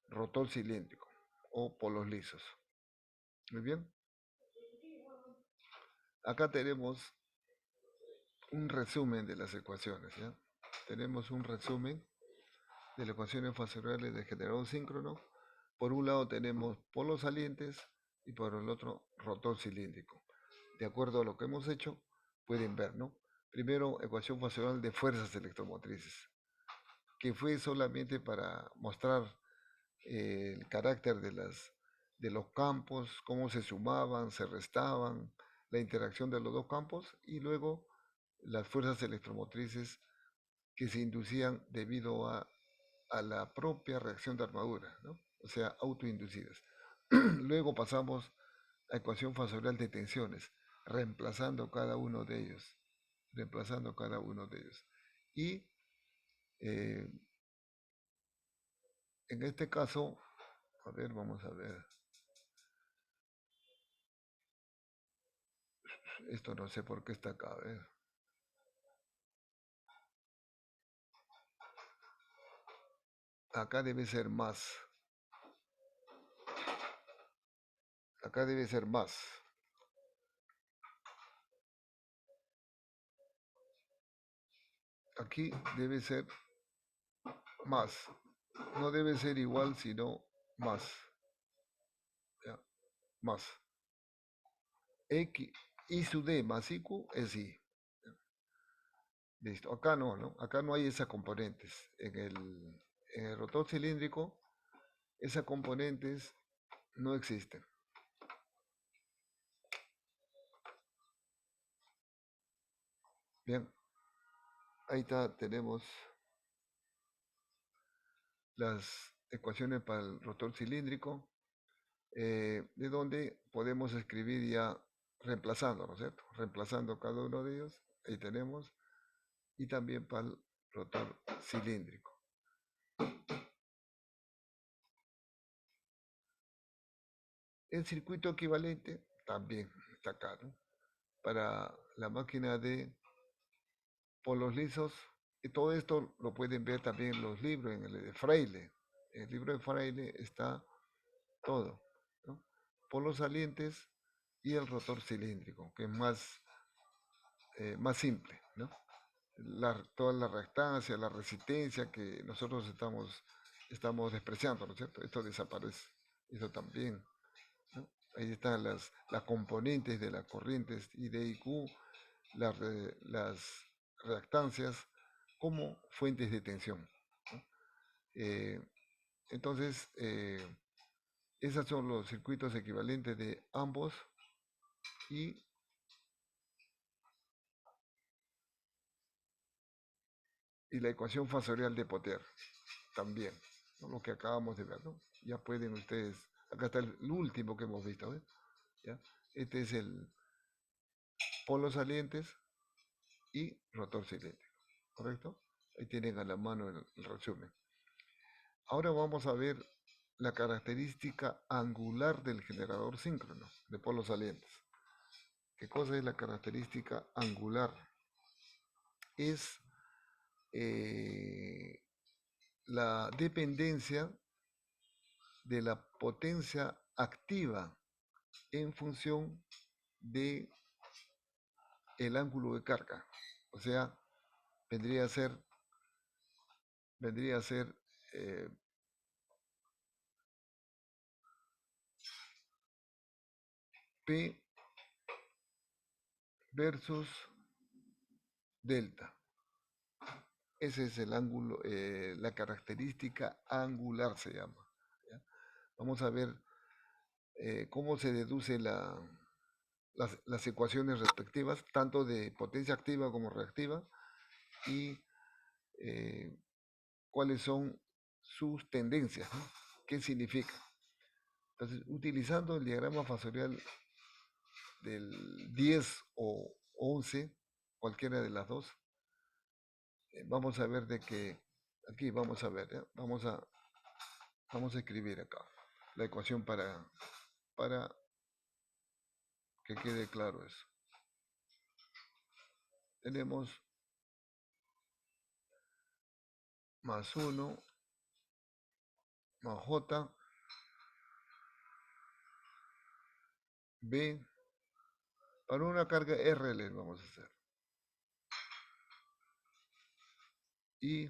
rotor cilíndrico o polos lisos. Muy bien. Acá tenemos un resumen de las ecuaciones, ¿ya? Tenemos un resumen de las ecuaciones fasoriales del generador síncrono. Por un lado tenemos polos salientes y por el otro rotor cilíndrico. De acuerdo a lo que hemos hecho, pueden ver, ¿no? Primero, ecuación fasorial de fuerzas electromotrices, que fue solamente para mostrar el carácter de los campos, cómo se sumaban, se restaban, la interacción de los dos campos y luego las fuerzas electromotrices que se inducían debido a la propia reacción de armadura, ¿no? O sea, autoinducidas. Luego pasamos a ecuación fasorial de tensiones, reemplazando cada uno de ellos, reemplazando cada uno de ellos. Y eh, en este caso, a ver, vamos a ver, esto no sé por qué está acá, a ver. Acá debe ser más. Acá debe ser más. Aquí debe ser más. No debe ser igual, sino más. ¿Ya? Más. X, I sub D más IQ es I. Listo. Acá no, ¿no? Acá no hay esas componentes. En el rotor cilíndrico, esas componentes no existen. Bien, ahí está, tenemos las ecuaciones para el rotor cilíndrico, de donde podemos escribir ya reemplazando, ¿no es cierto? Reemplazando cada uno de ellos, ahí tenemos, y también para el rotor cilíndrico. El circuito equivalente también está acá, ¿no? Para la máquina de polos lisos, y todo esto lo pueden ver también en los libros, en el de Fraile. En el libro de Fraile está todo, ¿no? Polos salientes y el rotor cilíndrico, que es más simple, ¿no? Toda la reactancia, la resistencia que nosotros estamos despreciando, ¿no es cierto? Esto desaparece, eso también, ¿no? Ahí están las componentes de las corrientes I, D y Q, las reactancias como fuentes de tensión, ¿no? Eh, entonces, esos son los circuitos equivalentes de ambos y, y la ecuación fasorial de Potter también, ¿no? Lo que acabamos de ver, ¿no? Ya pueden ustedes, acá está el último que hemos visto, ¿eh? ¿Ya? Este es el polos salientes y rotor cilíndrico, ¿correcto? Ahí tienen a la mano el resumen. Ahora vamos a ver la característica angular del generador síncrono de polos salientes. ¿Qué cosa es la característica angular? Es la dependencia de la potencia activa en función de el ángulo de carga. O sea, vendría a ser, vendría a ser eh, P versus delta. Ese es el ángulo, la característica angular se llama, ¿ya? Vamos a ver cómo se deduce las ecuaciones respectivas, tanto de potencia activa como reactiva, y eh, cuáles son sus tendencias, ¿no? ¿Qué significa? Entonces, utilizando el diagrama fasorial del 10 o 11, cualquiera de las dos, vamos a ver de que, aquí vamos a ver, ¿ya? Vamos a escribir acá la ecuación para que quede claro eso. Tenemos más 1 más J B para una carga RL vamos a hacer. Y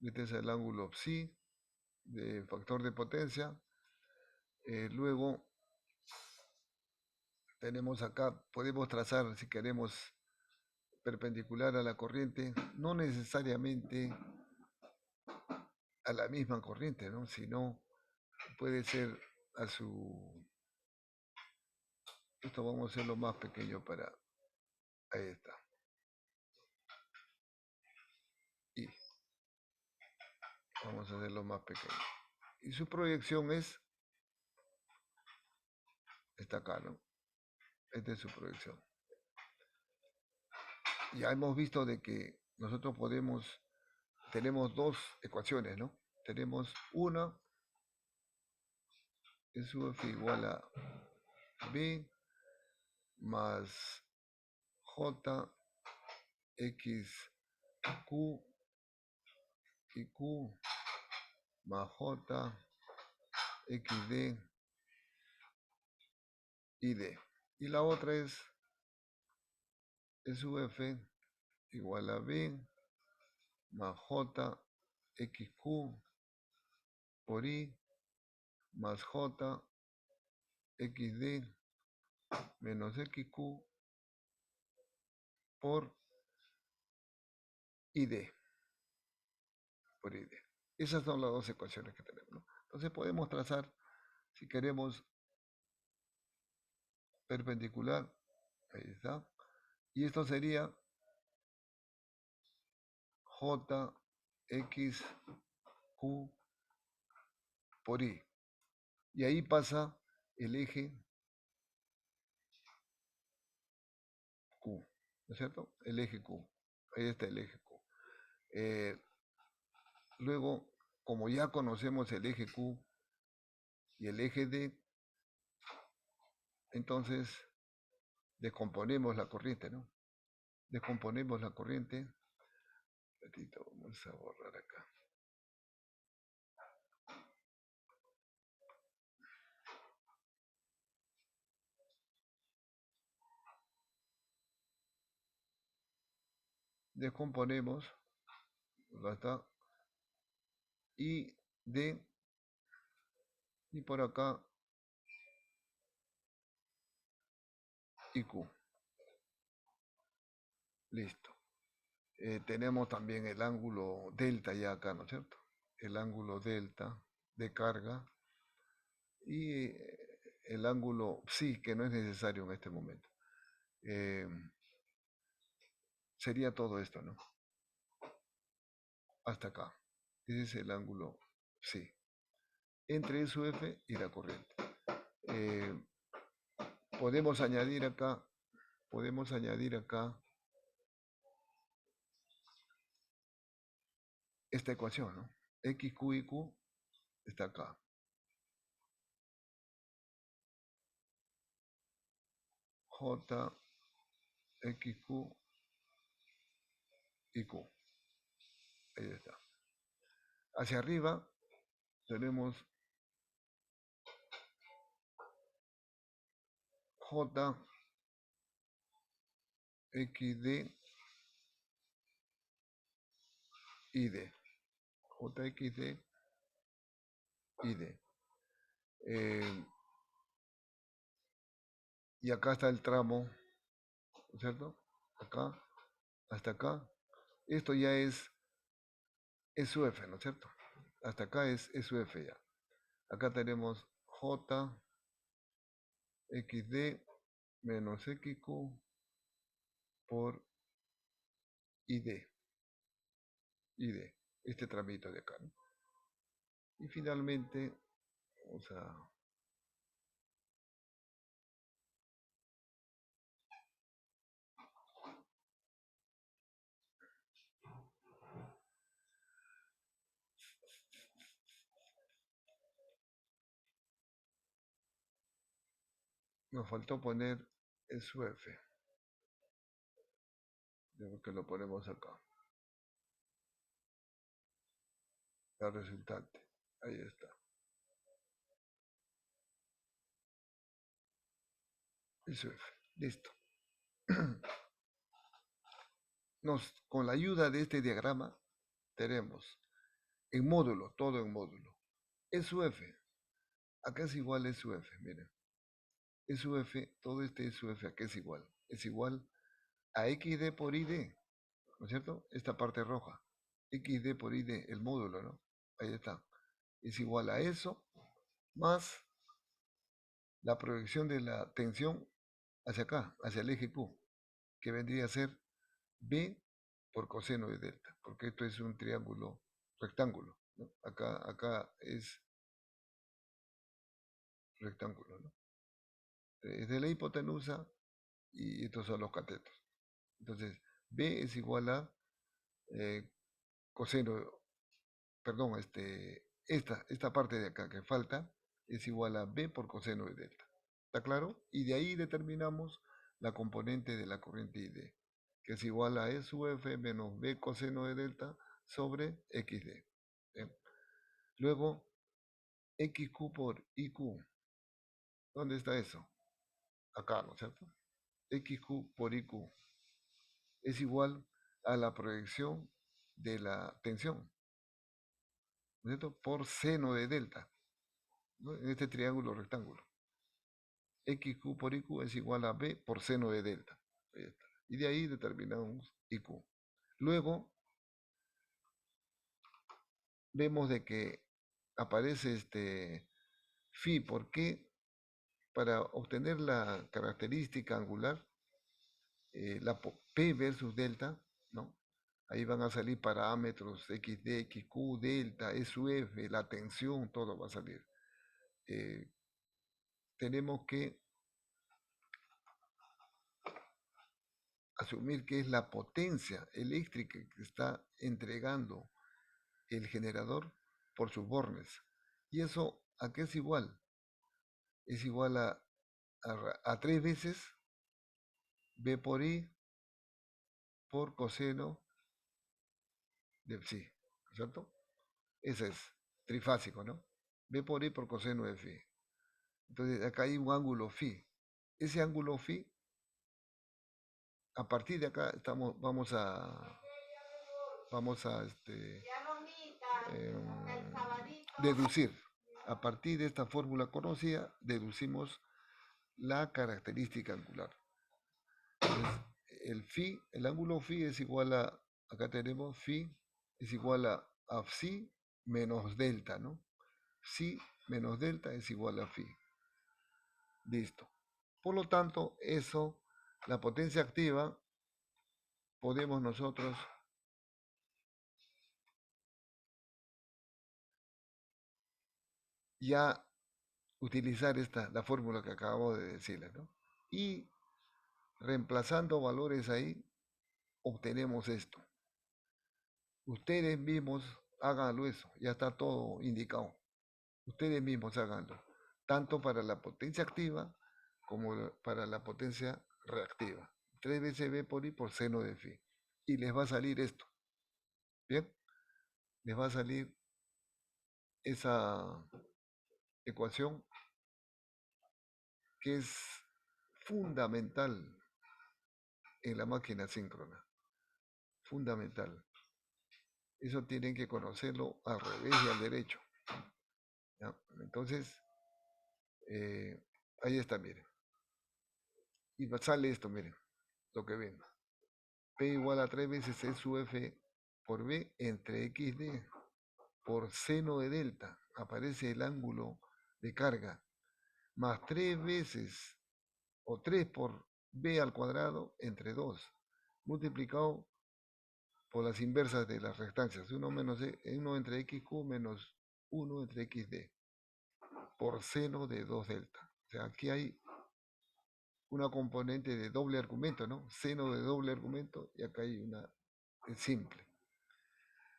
este es el ángulo psi de factor de potencia. Luego tenemos acá, podemos trazar si queremos perpendicular a la corriente, no necesariamente a la misma corriente, ¿no? Sino puede ser a su... Esto vamos a hacerlo más pequeño para... Ahí está. Y vamos a hacerlo más pequeño. Y su proyección está acá, ¿no? Esta es su proyección. Ya hemos visto de que nosotros tenemos dos ecuaciones, ¿no? Tenemos una, es UF igual a B más J X Q y Q más J X D y D. Y la otra es UF igual a B más J XQ por I más J XD menos XQ por ID, por ID. Esas son las dos ecuaciones que tenemos, ¿no? Entonces podemos trazar, si queremos, perpendicular, ahí está, y esto sería JXQ por Y. Y ahí pasa el eje Q, ¿no es cierto? El eje Q. Ahí está el eje Q. Luego, como ya conocemos el eje Q y el eje D, entonces descomponemos la corriente, ¿no? Descomponemos la corriente. Un ratito, vamos a borrar acá. Descomponemos, acá está, y D, y por acá, y Q. Listo. Tenemos también el ángulo delta ya acá, ¿no es cierto? El ángulo delta de carga y el ángulo psi, que no es necesario en este momento. Sería todo esto, ¿no? Hasta acá. Ese es el ángulo psi. Entre su F y la corriente. Eh, podemos añadir acá esta ecuación, ¿no? X, Q y Q está acá. J, X, Q y Q. Ahí está. Hacia arriba tenemos J, X, D y D. J, X, D y D. Y acá está el tramo, ¿no es cierto? Acá, hasta acá. Esto ya es su F, ¿no es cierto? Hasta acá es su F ya. Acá tenemos J, XD menos XQ por ID. ID. Este tramito de acá, ¿no? Y finalmente, vamos a... Nos faltó poner su F. Que lo ponemos acá. La resultante. Ahí está. Su F. Listo. Con la ayuda de este diagrama tenemos en módulo, todo en módulo. SUF, acá es igual a SUF, miren. SUF, todo este SUF acá es igual a XD por ID, ¿no es cierto? Esta parte roja, XD por ID, el módulo, ¿no? Ahí está. Es igual a eso, más la proyección de la tensión hacia acá, hacia el eje Q, que vendría a ser B por coseno de delta, porque esto es un triángulo rectángulo, ¿no? Acá es rectángulo, ¿no? Es de la hipotenusa y estos son los catetos. Entonces, B es igual a eh, coseno, perdón, esta parte de acá que falta es igual a B por coseno de delta. ¿Está claro? Y de ahí determinamos la componente de la corriente ID, que es igual a E sub F menos B coseno de delta sobre XD. ¿Bien? Luego, XQ por IQ. ¿Dónde está eso? Acá, ¿no es cierto? XQ por IQ es igual a la proyección de la tensión, ¿no es cierto? Por seno de delta, ¿no? En este triángulo rectángulo. XQ por IQ es igual a B por seno de delta. Ahí está. Y de ahí determinamos IQ. Luego vemos de que aparece este phi. ¿Por qué? Para obtener la característica angular, P versus delta, ¿no? Ahí van a salir parámetros XD, XQ, delta, E sub F, la tensión, todo va a salir. Tenemos que asumir que es la potencia eléctrica que está entregando el generador por sus bornes. ¿Y eso a qué es igual? Es igual a 3 veces B por I por coseno de psi, ¿cierto? Ese es trifásico, ¿no? B por I por coseno de phi. Entonces acá hay un ángulo phi. Ese ángulo phi, a partir de acá vamos a deducir. A partir de esta fórmula conocida, deducimos la característica angular. Entonces, el ángulo phi es igual acá tenemos phi es igual a psi menos delta, ¿no? Psi menos delta es igual a phi. Listo. Por lo tanto, la potencia activa, podemos nosotros ya utilizar la fórmula que acabo de decirles, ¿no? Y reemplazando valores ahí, obtenemos esto. Ustedes mismos háganlo eso, ya está todo indicado. Ustedes mismos háganlo, tanto para la potencia activa como para la potencia reactiva. 3 veces B por I por seno de phi. Y les va a salir esto. ¿Bien? Les va a salir esa ecuación que es fundamental en la máquina síncrona. Fundamental. Eso tienen que conocerlo al revés y al derecho. ¿Ya? Entonces, ahí está, miren. Y sale esto, miren, lo que ven. P igual a 3 veces E sub F por B entre XD por seno de delta. Aparece el ángulo de carga. Más 3 veces o 3 por B al cuadrado entre 2. Multiplicado por las inversas de las restancias. 1 entre XQ menos 1 entre XD. Por seno de 2 delta. O sea, aquí hay una componente de doble argumento, ¿no? Seno de doble argumento y acá hay una simple.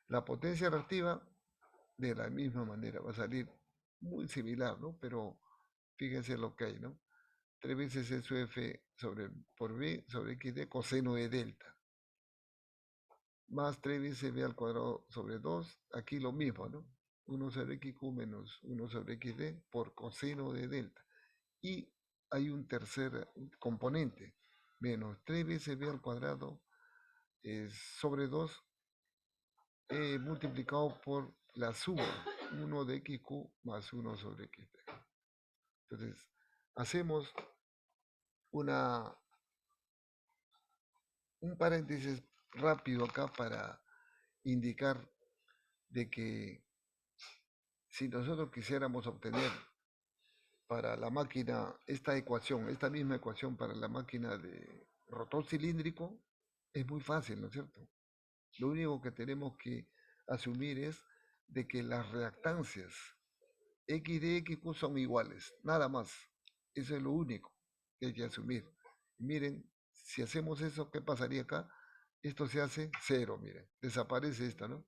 La potencia reactiva de la misma manera va a salir muy similar, ¿no? Pero fíjense lo que hay, ¿no? 3 veces eso F por B sobre XD coseno de delta. Más 3 veces B al cuadrado sobre 2. Aquí lo mismo, ¿no? 1 sobre XQ menos 1 sobre XD por coseno de delta. Y hay un tercer componente, menos 3 veces B al cuadrado sobre 2 multiplicado por la suma 1 de XQ más 1 sobre XD. Entonces, hacemos un paréntesis rápido acá para indicar de que si nosotros quisiéramos obtener para la máquina esta misma ecuación para la máquina de rotor cilíndrico, es muy fácil, ¿no es cierto? Lo único que tenemos que asumir es de que las reactancias X y XQ son iguales, nada más. Eso es lo único que hay que asumir. Miren, si hacemos eso, ¿qué pasaría acá? Esto se hace cero, miren, desaparece esta, ¿no?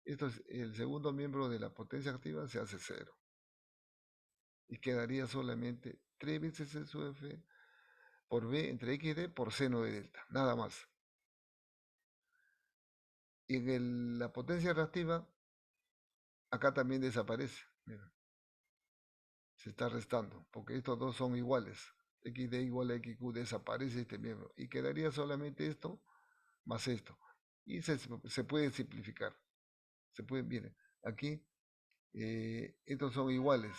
Esto es el segundo miembro de la potencia activa, se hace cero. Y quedaría solamente 3 veces eso F por B entre XD por seno de delta, nada más. Y en la potencia reactiva, acá también desaparece, miren. Se está restando, porque estos dos son iguales. XD igual a XQ, desaparece este miembro. Y quedaría solamente esto más esto. Y se puede simplificar. Miren, aquí estos son iguales.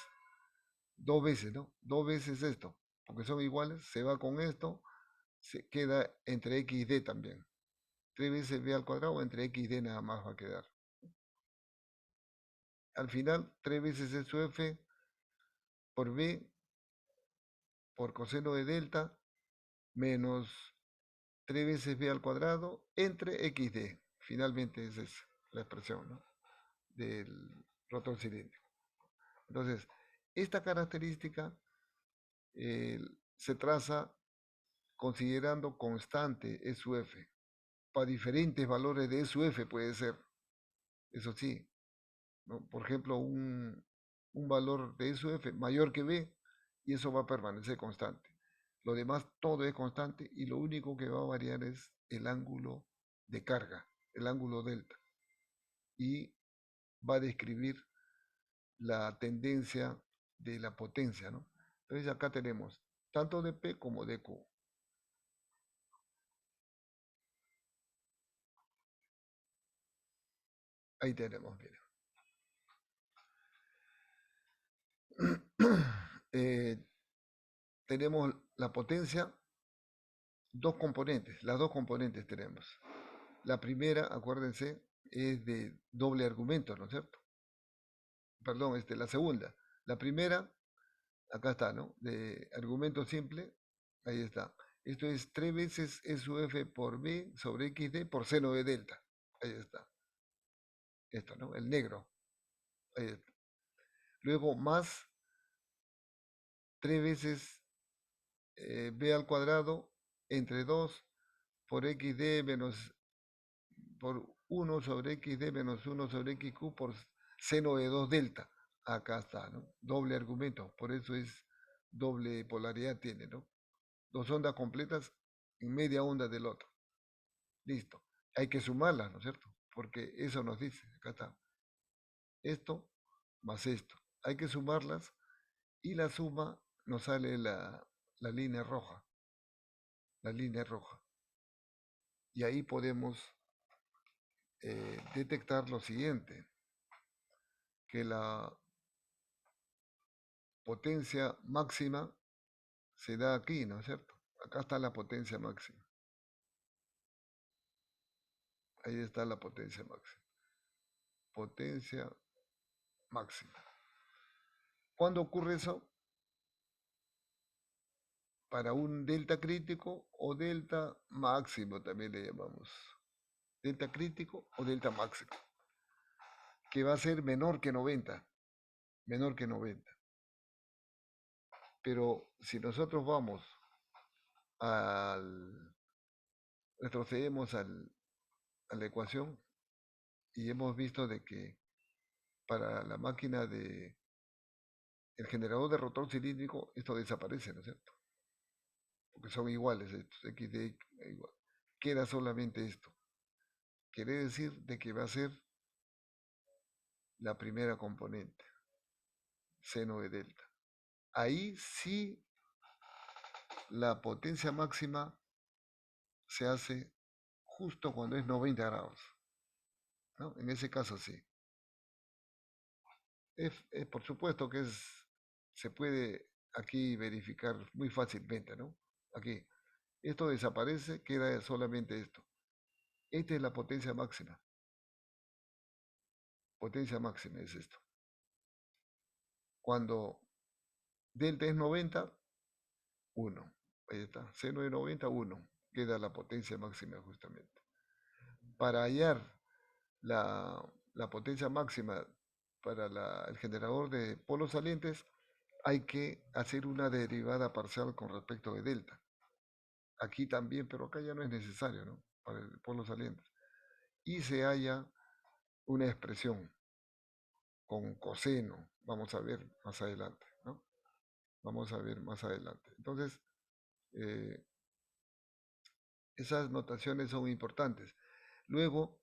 dos veces, ¿no? Dos veces esto, porque son iguales, se va con esto, se queda entre x y d también. 3 veces b al cuadrado entre x y d nada más va a quedar. Al final, 3 veces es su f por b por coseno de delta menos 3 veces b al cuadrado entre xd. Finalmente esa es la expresión, ¿no?, del rotor cilíndrico. Entonces, esta característica eh, se traza considerando constante E sub f. Para diferentes valores de E sub f puede ser, eso sí, ¿no? Por ejemplo, un valor de E sub f mayor que b, y eso va a permanecer constante. Lo demás todo es constante y lo único que va a variar es el ángulo de carga, el ángulo delta, y va a describir la tendencia de la potencia, ¿no? Entonces acá tenemos tanto de P como de Q. Ahí tenemos, miren. Eh, tenemos la potencia, dos componentes, las dos componentes tenemos. La primera, acuérdense, es de doble argumento, ¿no es cierto? Perdón, la segunda. La primera, acá está, ¿no? De argumento simple, ahí está. Esto es 3 veces E sub f por b sobre xd por seno de delta. Ahí está. Esto, ¿no? El negro. Ahí está. Luego más 3 veces b al cuadrado entre 2 por xd menos por 1 sobre xd menos 1 sobre xq por seno de 2 delta. Acá está, ¿no? Doble argumento, por eso es doble polaridad tiene, ¿no? Dos ondas completas en media onda del otro. Listo. Hay que sumarlas, ¿no es cierto? Porque eso nos dice, acá está. Esto más esto. Hay que sumarlas y la suma nos sale la línea roja. La línea roja. Y ahí podemos detectar lo siguiente, que la potencia máxima se da aquí, ¿no es cierto? Acá está la potencia máxima. Ahí está la potencia máxima. Potencia máxima. ¿Cuándo ocurre eso? Para un delta crítico o delta máximo también le llamamos. Delta crítico o delta máximo. Que va a ser menor que 90. Menor que 90. Pero si nosotros vamos al... retrocedemos a la ecuación y hemos visto de que para la máquina de el generador de rotor cilíndrico esto desaparece, ¿no es cierto? Porque son iguales estos, x de igual. Queda solamente esto. Quiere decir de que va a ser la primera componente, seno de delta. Ahí sí la potencia máxima se hace justo cuando es 90 grados, ¿no? En ese caso sí. Por supuesto que se puede aquí verificar muy fácilmente, ¿no? Aquí, esto desaparece, queda solamente esto. Esta es la potencia máxima. Potencia máxima es esto. Cuando delta es 90, 1. Ahí está, seno de 90, 1. Queda la potencia máxima justamente. Para hallar la potencia máxima para el generador de polos salientes, hay que hacer una derivada parcial con respecto de delta. Aquí también, pero acá ya no es necesario, ¿no? Para el polo saliente. Y se halla una expresión con coseno, vamos a ver más adelante, ¿no? Vamos a ver más adelante. Entonces, eh, esas notaciones son importantes. Luego,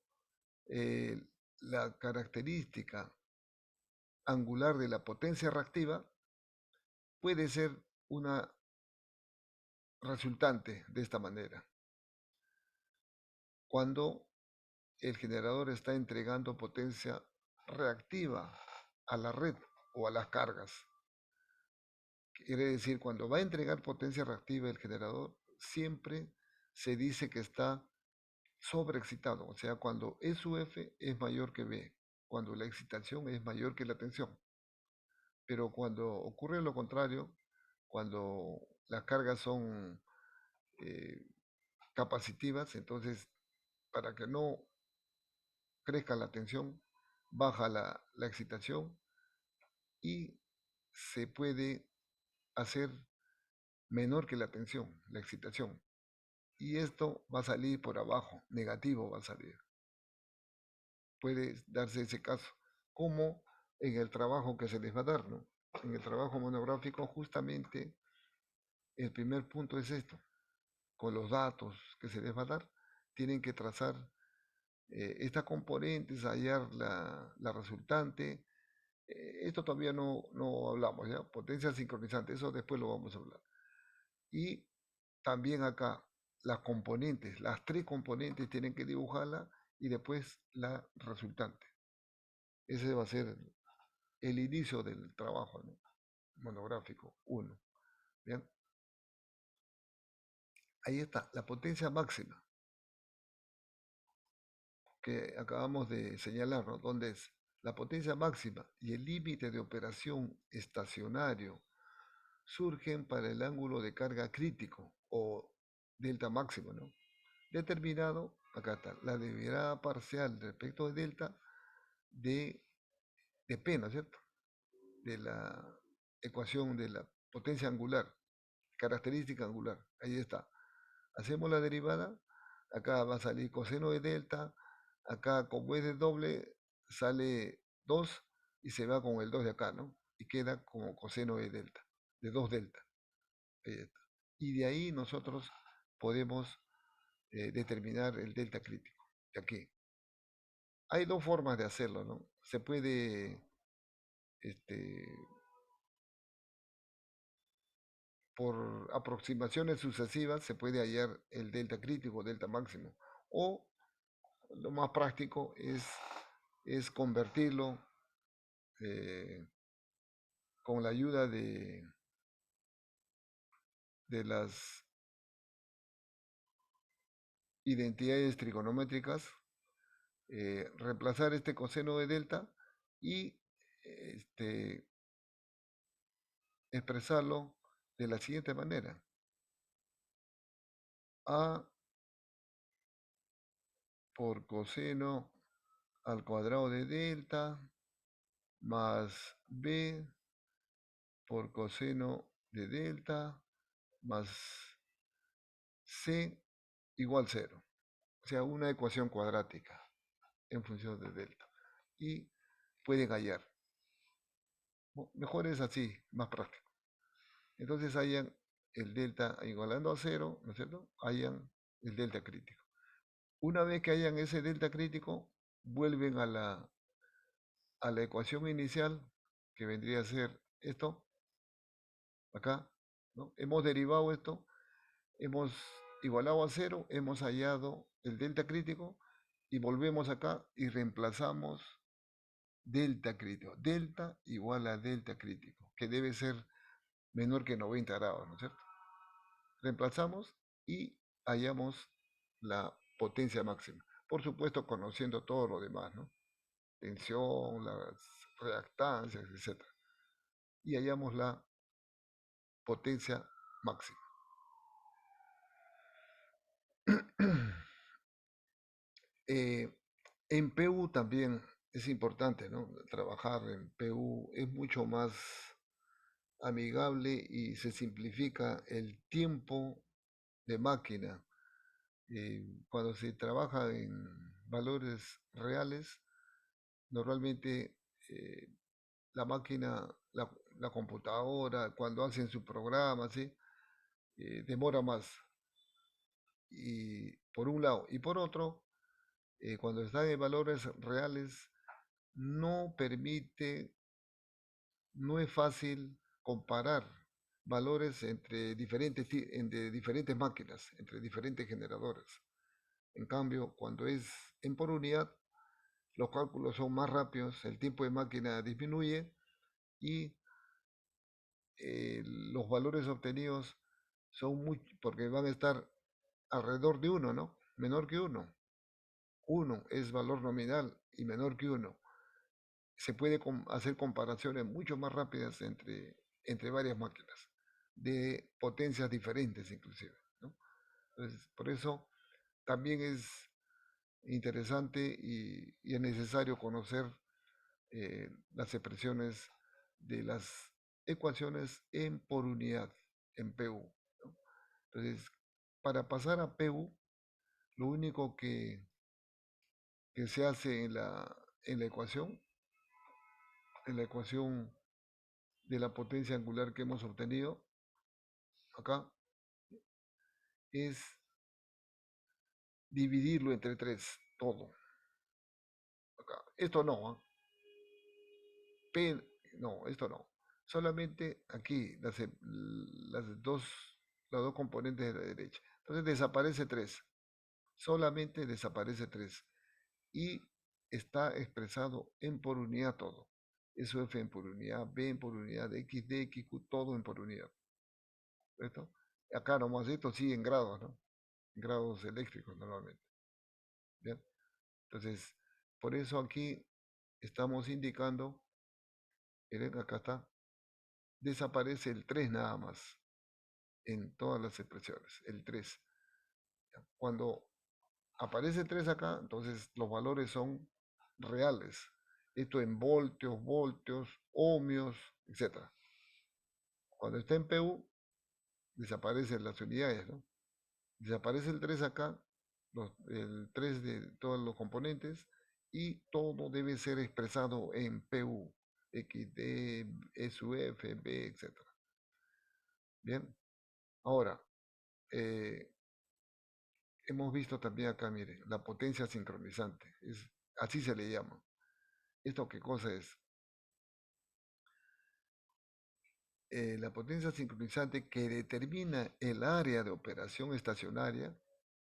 eh, la característica angular de la potencia reactiva puede ser una resultante de esta manera. Cuando el generador está entregando potencia reactiva a la red o a las cargas. Quiere decir, cuando va a entregar potencia reactiva el generador, siempre se dice que está sobreexcitado, o sea, cuando SUF es mayor que B, cuando la excitación es mayor que la tensión. Pero cuando ocurre lo contrario, cuando las cargas son eh, capacitivas, entonces para que no crezca la tensión, baja la excitación y se puede hacer menor que la tensión, la excitación. Y esto va a salir por abajo, negativo va a salir. Puede darse ese caso, como en el trabajo que se les va a dar, ¿no? En el trabajo monográfico justamente el primer punto es esto, con los datos que se les va a dar, tienen que trazar estas componentes, hallar la resultante. Esto todavía no hablamos, ¿ya? Potencia sincronizante, eso después lo vamos a hablar. Y también acá, las componentes, las tres componentes tienen que dibujarla y después la resultante. Ese va a ser el inicio del trabajo, ¿no? Monográfico 1. Bien, ahí está, la potencia máxima que acabamos de señalar, ¿no? Donde es la potencia máxima y el límite de operación estacionario surgen para el ángulo de carga crítico o delta máximo, ¿no? Determinado, acá está, la derivada parcial respecto de delta de P, ¿no es cierto? De la ecuación de la potencia angular, característica angular, ahí está. Hacemos la derivada, acá va a salir coseno de delta, acá como es de doble, sale 2 y se va con el 2 de acá, ¿no? Y queda como coseno de delta, de 2 delta. Ahí está. Y de ahí nosotros podemos determinar el delta crítico. De aquí. Hay dos formas de hacerlo, ¿no? Se puede, este, por aproximaciones sucesivas, se puede hallar el delta crítico, delta máximo. O lo más práctico es convertirlo eh, con la ayuda de las identidades trigonométricas, reemplazar este coseno de delta y este, expresarlo de la siguiente manera. A por coseno al cuadrado de delta más B por coseno de delta más C igual 0. O sea, una ecuación cuadrática en función de delta. Y pueden hallar. Mejor es así, más práctico. Entonces hayan el delta igualando a 0, ¿no es cierto? Hayan el delta crítico. Una vez que hayan ese delta crítico, vuelven a la ecuación inicial, que vendría a ser esto, acá, ¿no? Hemos derivado esto, hemos igualado a 0, hemos hallado el delta crítico y volvemos acá y reemplazamos delta crítico. Delta igual a delta crítico, que debe ser menor que 90 grados, ¿no es cierto? Reemplazamos y hallamos la potencia máxima. Por supuesto, conociendo todo lo demás, ¿no? Tensión, las reactancias, etcétera. Y hallamos la potencia máxima. Eh, en PU también es importante, ¿no? Trabajar en PU es mucho más amigable y se simplifica el tiempo de máquina. Cuando se trabaja en valores reales, normalmente eh, la máquina, la computadora, cuando hacen su programa, ¿sí? Demora más. Y por un lado. Y por otro, cuando está en valores reales, no permite, no es fácil comparar valores entre diferentes máquinas, entre diferentes generadores. En cambio, cuando es en por unidad, los cálculos son más rápidos, el tiempo de máquina disminuye y los valores obtenidos son muy, porque van a estar alrededor de uno, ¿no? Menor que uno. Uno es valor nominal y menor que uno. Se puede hacer comparaciones mucho más rápidas entre varias máquinas, de potencias diferentes inclusive, ¿no? Entonces, por eso también es interesante y es necesario conocer las expresiones de las ecuaciones en por unidad, en PU, ¿no? Entonces, para pasar a PU, lo único que se hace en en la ecuación de la potencia angular que hemos obtenido acá, es dividirlo entre 3 todo. Acá. Esto no, ¿eh? P, no, esto no. Solamente aquí las dos componentes de la derecha. Entonces desaparece 3. Solamente desaparece 3. Y está expresado en por unidad todo. Eso F en por unidad, B en por unidad, X, D, X, Q, todo en por unidad. ¿Esto? Acá nomás esto sí en grados, ¿no? En grados eléctricos normalmente. ¿Bien? Entonces, por eso aquí estamos indicando, miren, acá está, desaparece el 3 nada más en todas las expresiones, el 3. Cuando aparece 3 acá, entonces los valores son reales. Esto en voltios, voltios, ohmios, etc. Cuando está en PU, desaparecen las unidades, ¿no? Desaparece el 3 acá, el 3 de todos los componentes, y todo debe ser expresado en PU, XD, SUF, B, etc. Bien, ahora, eh, hemos visto también acá, mire, la potencia sincronizante, así se le llama. ¿Esto qué cosa es? La potencia sincronizante que determina el área de operación estacionaria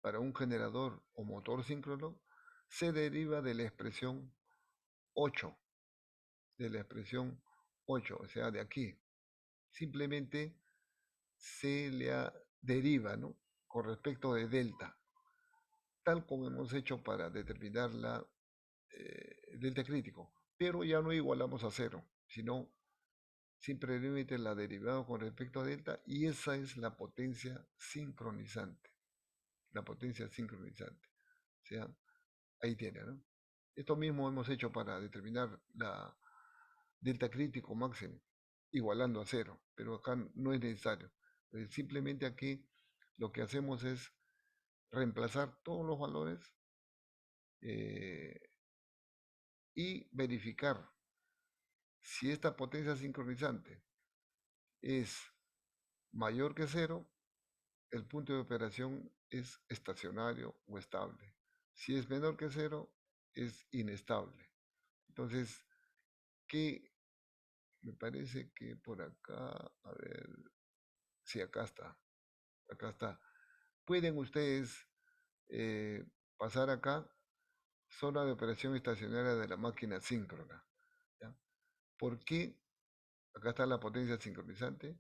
para un generador o motor síncrono se deriva de la expresión 8, o sea, de aquí. Simplemente deriva, ¿no? Con respecto de delta, tal como hemos hecho para determinar delta crítico, pero ya no igualamos a cero, sino simplemente la derivada con respecto a delta, y esa es la potencia sincronizante. La potencia sincronizante. O sea, ahí tiene, ¿no? Esto mismo hemos hecho para determinar la delta crítico máximo, igualando a cero, pero acá no es necesario. Simplemente aquí lo que hacemos es reemplazar todos los valores eh, y verificar si esta potencia sincronizante es mayor que cero, el punto de operación es estacionario o estable. Si es menor que cero, es inestable. Entonces, ¿qué? Me parece que por acá, a ver, sí, acá está. Pueden ustedes eh, pasar acá, zona de operación estacionaria de la máquina síncrona. ¿Ya? ¿Por qué? Acá está la potencia sincronizante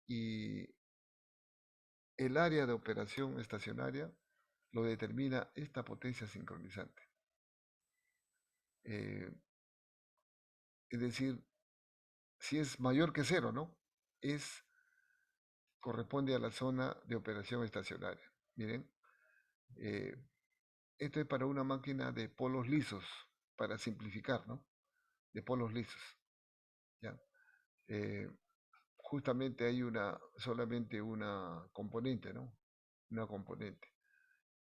y el área de operación estacionaria lo determina esta potencia sincronizante. Eh, es decir, si es mayor que cero, ¿no? Corresponde a la zona de operación estacionaria. Miren, eh, esto es para una máquina de polos lisos, para simplificar, ¿no? De polos lisos, ¿ya? Eh, Justamente hay solamente una componente, ¿no? Una componente.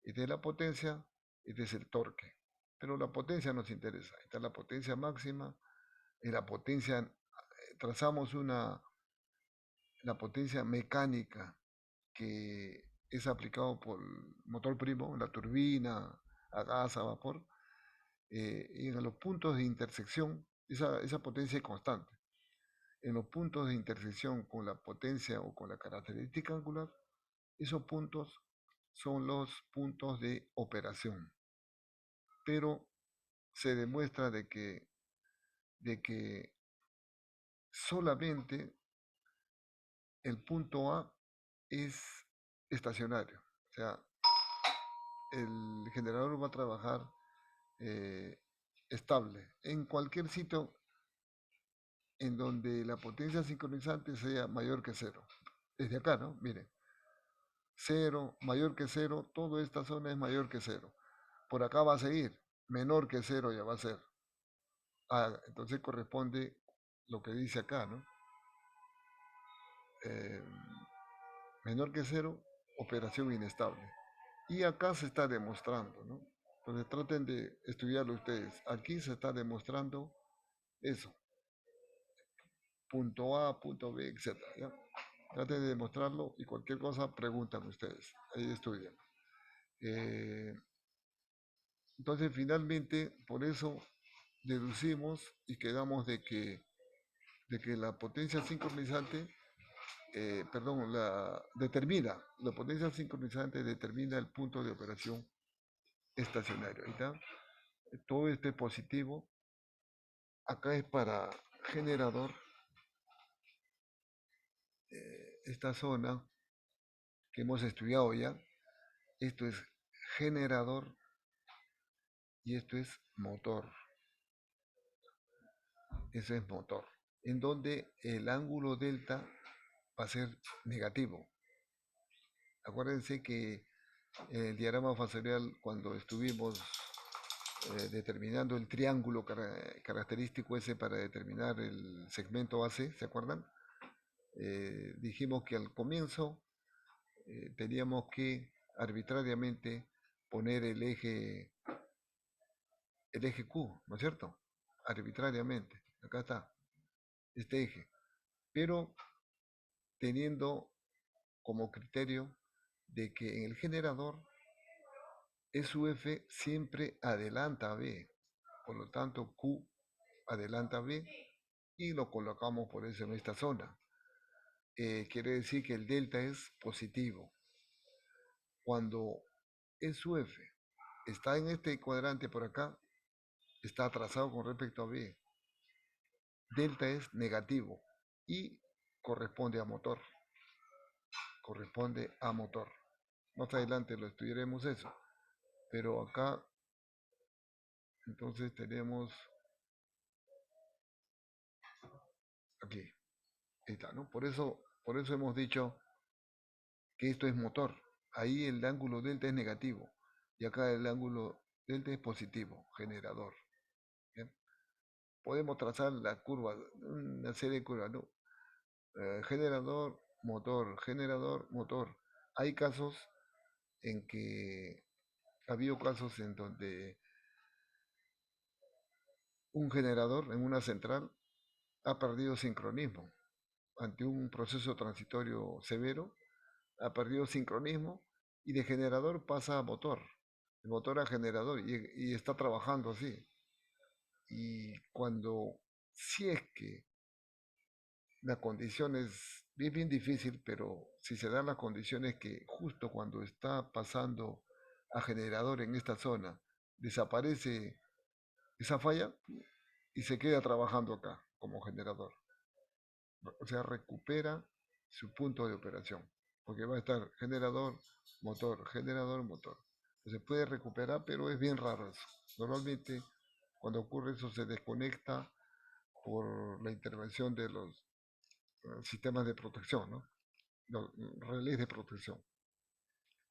Esta es la potencia, este es el torque. Pero la potencia nos interesa. Esta es la potencia máxima, y la potencia, trazamos la potencia mecánica que es aplicado por el motor primo, la turbina, a gas, a vapor, y en los puntos de intersección, esa potencia es constante. En los puntos de intersección con la potencia o con la característica angular, esos puntos son los puntos de operación. Pero se demuestra de que solamente el punto A es estacionario. O sea, el generador va a trabajar eh, estable en cualquier sitio en donde la potencia sincronizante sea mayor que cero. Desde acá, ¿no? Miren, cero, mayor que cero, toda esta zona es mayor que cero. Por acá va a seguir, menor que cero ya va a ser. Entonces corresponde lo que dice acá, ¿no? Eh, menor que cero, operación inestable. Y acá se está demostrando, ¿no? Entonces traten de estudiarlo ustedes. Aquí se está demostrando eso. Punto A, punto B, etcétera. ¿Ya? Traten de demostrarlo y cualquier cosa preguntan ustedes. Ahí estudian. Eh, entonces finalmente, por eso deducimos y quedamos de que la potencia sincronizante, perdón, la potencia sincronizante determina el punto de operación estacionario. Ahí está. Todo este positivo, acá es para generador, esta zona que hemos estudiado ya, esto es generador y esto es motor, eso es motor, en donde el ángulo delta va a ser negativo. Acuérdense que en el diagrama fasorial, cuando estuvimos determinando el triángulo característico ese para determinar el segmento AC, ¿se acuerdan? Dijimos que al comienzo teníamos que arbitrariamente poner el eje Q, ¿no es cierto? Arbitrariamente, acá está, este eje, pero teniendo como criterio de que en el generador SUF siempre adelanta a B, por lo tanto Q adelanta a B y lo colocamos por eso en esta zona. Quiere decir que el delta es positivo. Cuando SUF está en este cuadrante por acá, está atrasado con respecto a B. Delta es negativo y corresponde a motor. Corresponde a motor. Más adelante lo estudiaremos eso. Pero acá, entonces tenemos aquí. Ahí está, ¿no? Por eso hemos dicho que esto es motor. Ahí el ángulo delta es negativo. Y acá el ángulo delta es positivo, generador. ¿Bien? Podemos trazar la curva, una serie de curvas, ¿no? Generador, motor, motor. Hay casos en que ha habido casos en donde un generador en una central ha perdido sincronismo ante un proceso transitorio severo, ha perdido sincronismo y de generador pasa a motor, de motor a generador y está trabajando así. Y cuando, si es que la condición es bien difícil, pero si se dan las condiciones que justo cuando está pasando a generador en esta zona, desaparece esa falla y se queda trabajando acá como generador. O sea, recupera su punto de operación, porque va a estar generador, motor. Se puede recuperar, pero es bien raro eso. Normalmente, cuando ocurre eso, se desconecta por la intervención de los sistemas de protección, ¿no? Los relés de protección.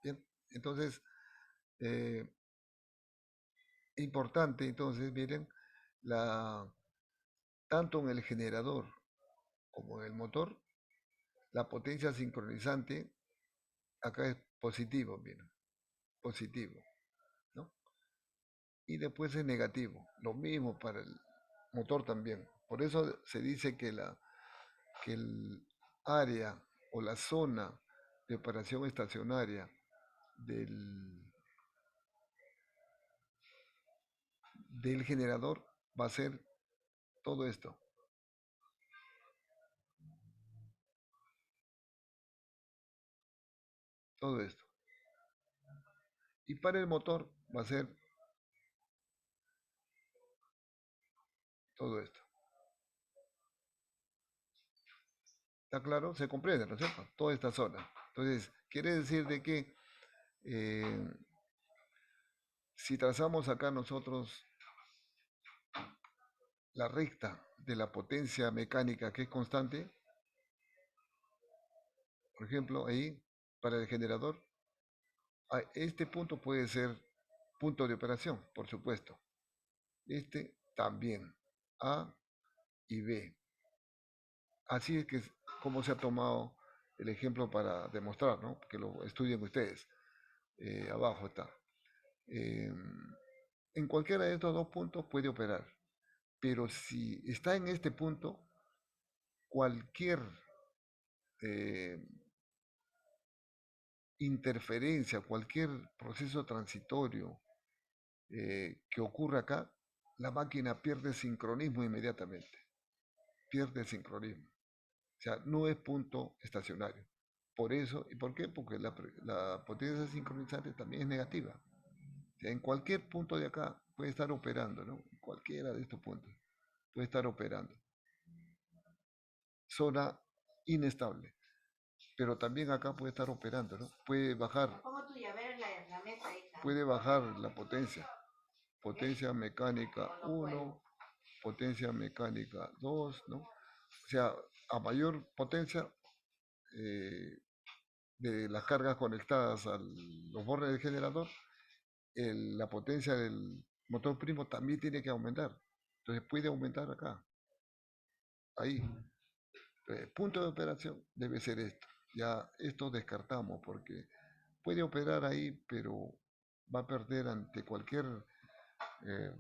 Bien, entonces, eh, importante, entonces, miren, la, tanto en el generador como en el motor, la potencia sincronizante acá es positivo, miren, positivo, ¿no? Y después es negativo, lo mismo para el motor también. Por eso se dice que el área o la zona de operación estacionaria del, del generador va a ser todo esto, todo esto. Y para el motor va a ser todo esto. ¿Está claro? Se comprende, ¿no es cierto? Toda esta zona. Entonces, quiere decir de que eh, si trazamos acá nosotros la recta de la potencia mecánica que es constante, por ejemplo, ahí, para el generador, este punto puede ser punto de operación, por supuesto. Este también, A y B. Así es que como se ha tomado el ejemplo para demostrar, ¿no? Que lo estudien ustedes. Abajo está. Eh, en cualquiera de estos dos puntos puede operar, pero si está en este punto, cualquier eh, interferencia, cualquier proceso transitorio que ocurra acá, la máquina pierde sincronismo inmediatamente, pierde sincronismo. O sea, no es punto estacionario. Por eso, ¿y por qué? Porque la potencia sincronizante también es negativa. O sea, en cualquier punto de acá puede estar operando, ¿no? En cualquiera de estos puntos puede estar operando. Zona inestable, pero también acá puede estar operando, ¿no? Puede bajar la potencia. Potencia mecánica 1, potencia mecánica 2, ¿no? O sea, a mayor potencia eh, de las cargas conectadas a los bornes del generador, la potencia del motor primo también tiene que aumentar. Entonces puede aumentar acá, ahí. Punto de operación debe ser esto. Ya esto descartamos porque puede operar ahí, pero va a perder ante cualquier eh,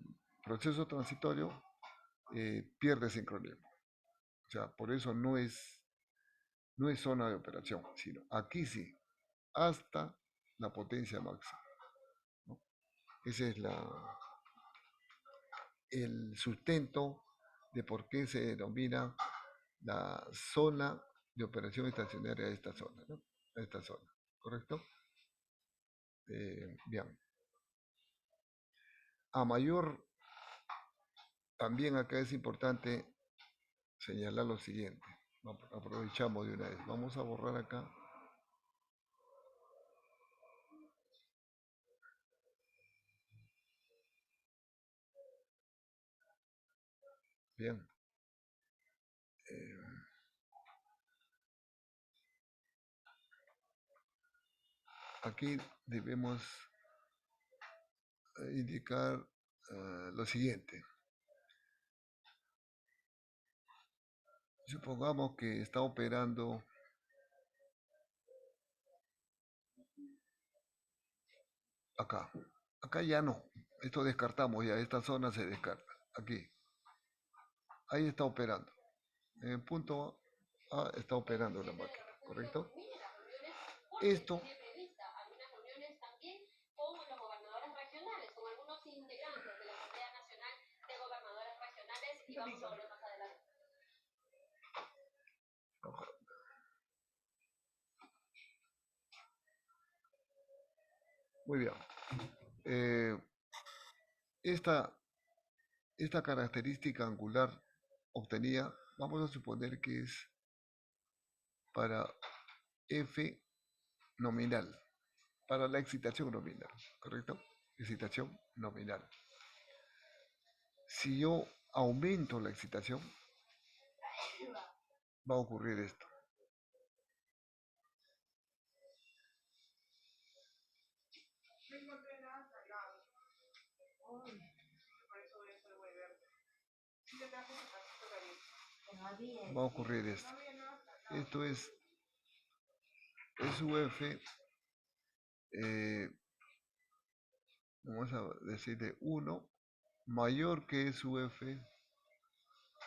proceso transitorio, pierde sincronismo. O sea, por eso no es zona de operación, sino aquí sí, hasta la potencia máxima, ¿no? Ese es el sustento de por qué se denomina la zona de operación estacionaria a esta zona, ¿no? A esta zona, ¿correcto? Bien. A mayor, también acá es importante señalar lo siguiente. Aprovechamos de una vez. Vamos a borrar acá. Bien. Aquí debemos indicar lo siguiente. Supongamos que está operando acá. Acá ya no. Esto descartamos ya. Esta zona se descarta. Aquí. Ahí está operando. En el punto A está operando la máquina. ¿Correcto? Esto muy bien. Eh, esta, esta característica angular obtenida, vamos a suponer que es para F nominal, para la excitación nominal, ¿correcto? Excitación nominal. Si yo aumento la excitación, va a ocurrir esto. Va a ocurrir esto. Esto es SUF, vamos a decir de 1 mayor que SUF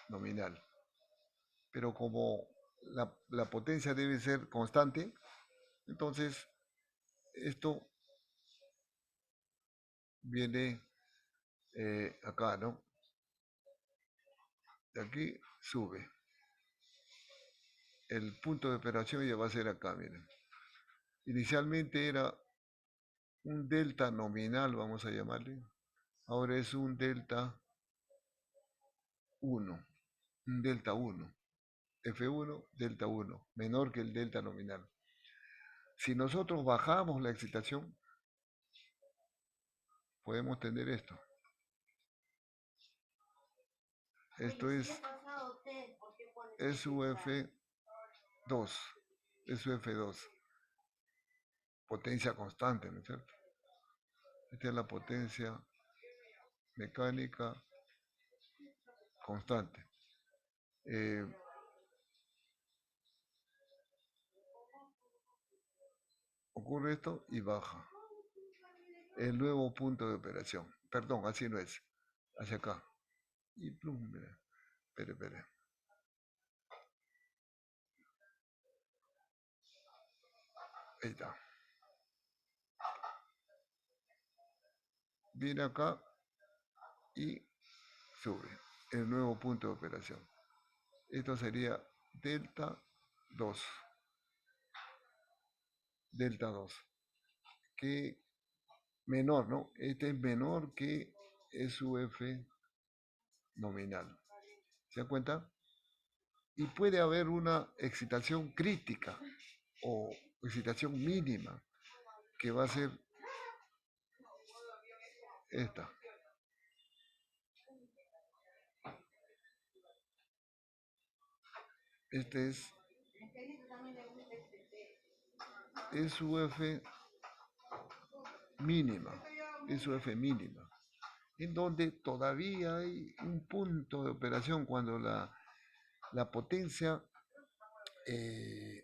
nominal. Pero como la potencia debe ser constante, entonces esto viene acá, ¿no? De aquí sube. El punto de operación ya va a ser acá, miren. Inicialmente era un delta nominal, vamos a llamarle. Ahora es un delta 1. Un delta 1. F1, delta 1, menor que el delta nominal. Si nosotros bajamos la excitación, podemos tener esto. Esto es SUF2, SUF2, potencia constante, ¿no es cierto? Esta es la potencia mecánica constante. Ocurre esto y baja. El nuevo punto de operación. Perdón, así no es. Hacia acá. Y plum, mira. Espere. Ahí está. Viene acá y sube. El nuevo punto de operación. Esto sería delta 2. Delta 2. Que menor, ¿no? Este es menor que SUF nominal. ¿Se da cuenta? Y puede haber una excitación crítica o excitación mínima que va a ser esta. Este es SUF mínima, SUF mínima, en donde todavía hay un punto de operación cuando la potencia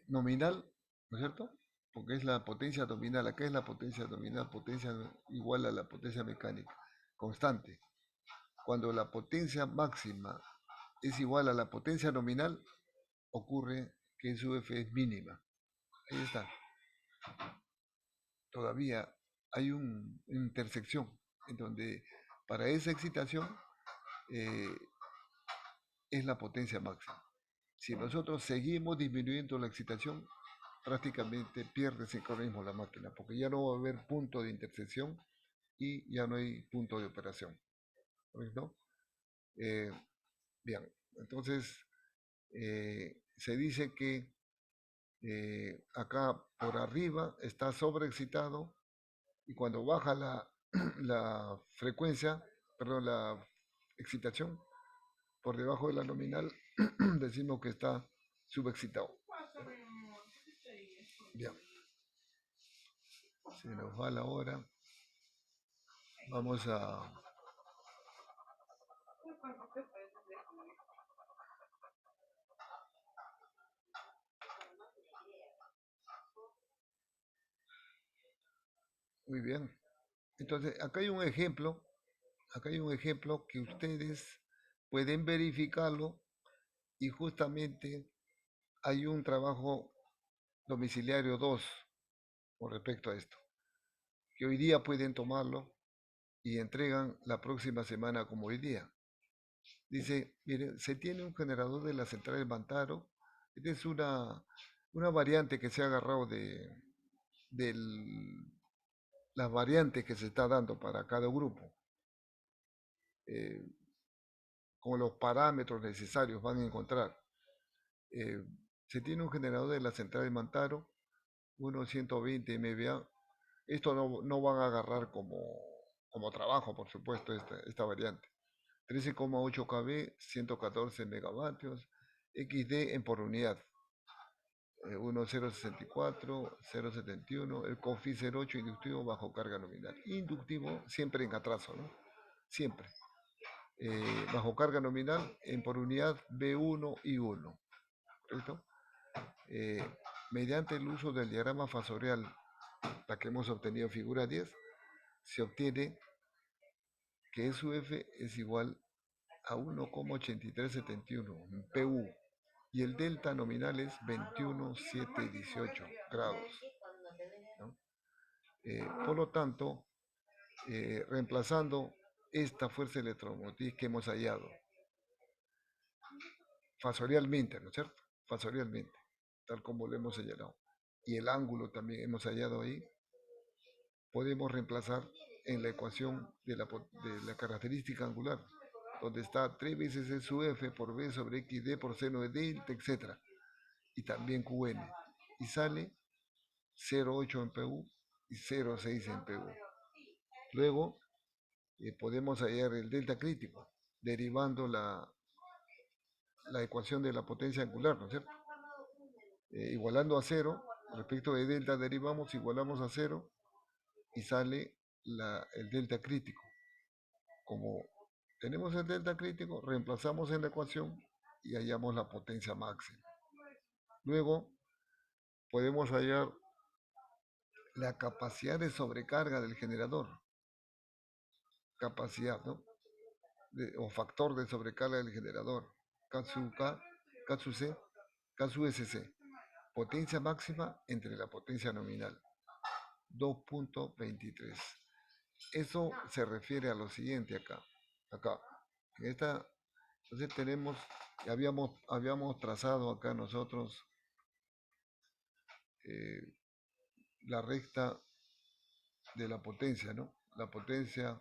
nominal, ¿no es cierto? Porque es la potencia nominal, acá es la potencia nominal, potencia igual a la potencia mecánica, constante. Cuando la potencia máxima es igual a la potencia nominal, ocurre que su F es mínima. Ahí está. Todavía hay una intersección en donde para esa excitación eh, es la potencia máxima. Si nosotros seguimos disminuyendo la excitación, prácticamente pierde sincronismo la máquina, porque ya no va a haber punto de intersección y ya no hay punto de operación. ¿No? Bien, entonces se dice que acá por arriba está sobreexcitado y cuando baja la frecuencia, perdón, la excitación, por debajo de la nominal, decimos que está subexcitado. Bien, se nos va la hora. Vamos a... Muy bien. Entonces, acá hay un ejemplo que ustedes pueden verificarlo y justamente hay un trabajo domiciliario 2 con respecto a esto, que hoy día pueden tomarlo y entregan la próxima semana como hoy día. Dice, miren, se tiene un generador de la central de Mantaro. Esta es una variante que se ha agarrado de las variantes que se está dando para cada grupo. Con los parámetros necesarios van a encontrar. Se tiene un generador de la central de Mantaro, unos 120 MVA. Esto no van a agarrar como trabajo, por supuesto, esta variante. 13,8 kV, 114 megavatios, XD en por unidad. 1.064, 0.71, el COFI 08 inductivo bajo carga nominal. Inductivo siempre en atraso, ¿no? Siempre. Bajo carga nominal en por unidad B1 y 1. ¿Correcto? Mediante el uso del diagrama fasorial, la que hemos obtenido en figura 10, se obtiene que SUF es igual a 1,8371 PU y el delta nominal es 21,718 grados, ¿no? Por lo tanto, reemplazando esta fuerza electromotriz que hemos hallado fasorialmente, ¿no es cierto? Fasorialmente, tal como lo hemos señalado. Y el ángulo también hemos hallado ahí. Podemos reemplazar en la ecuación de la característica angular donde está 3 veces E sub F por B sobre XD por seno de delta, etc. Y también QN. Y sale 0,8 en PU y 0,6 en PU. Luego podemos hallar el delta crítico, derivando la ecuación de la potencia angular, ¿no es cierto? Igualando a cero, respecto de delta derivamos, igualamos a cero y sale el delta crítico. Como tenemos el delta crítico, reemplazamos en la ecuación y hallamos la potencia máxima. Luego podemos hallar la capacidad de sobrecarga del generador, capacidad, ¿no? O factor de sobrecarga del generador, K sub K, K sub C, K sub SC, potencia máxima entre la potencia nominal, 2.23. Eso se refiere a lo siguiente acá, en esta, entonces tenemos, habíamos trazado acá nosotros eh, la recta de la potencia, ¿no? La potencia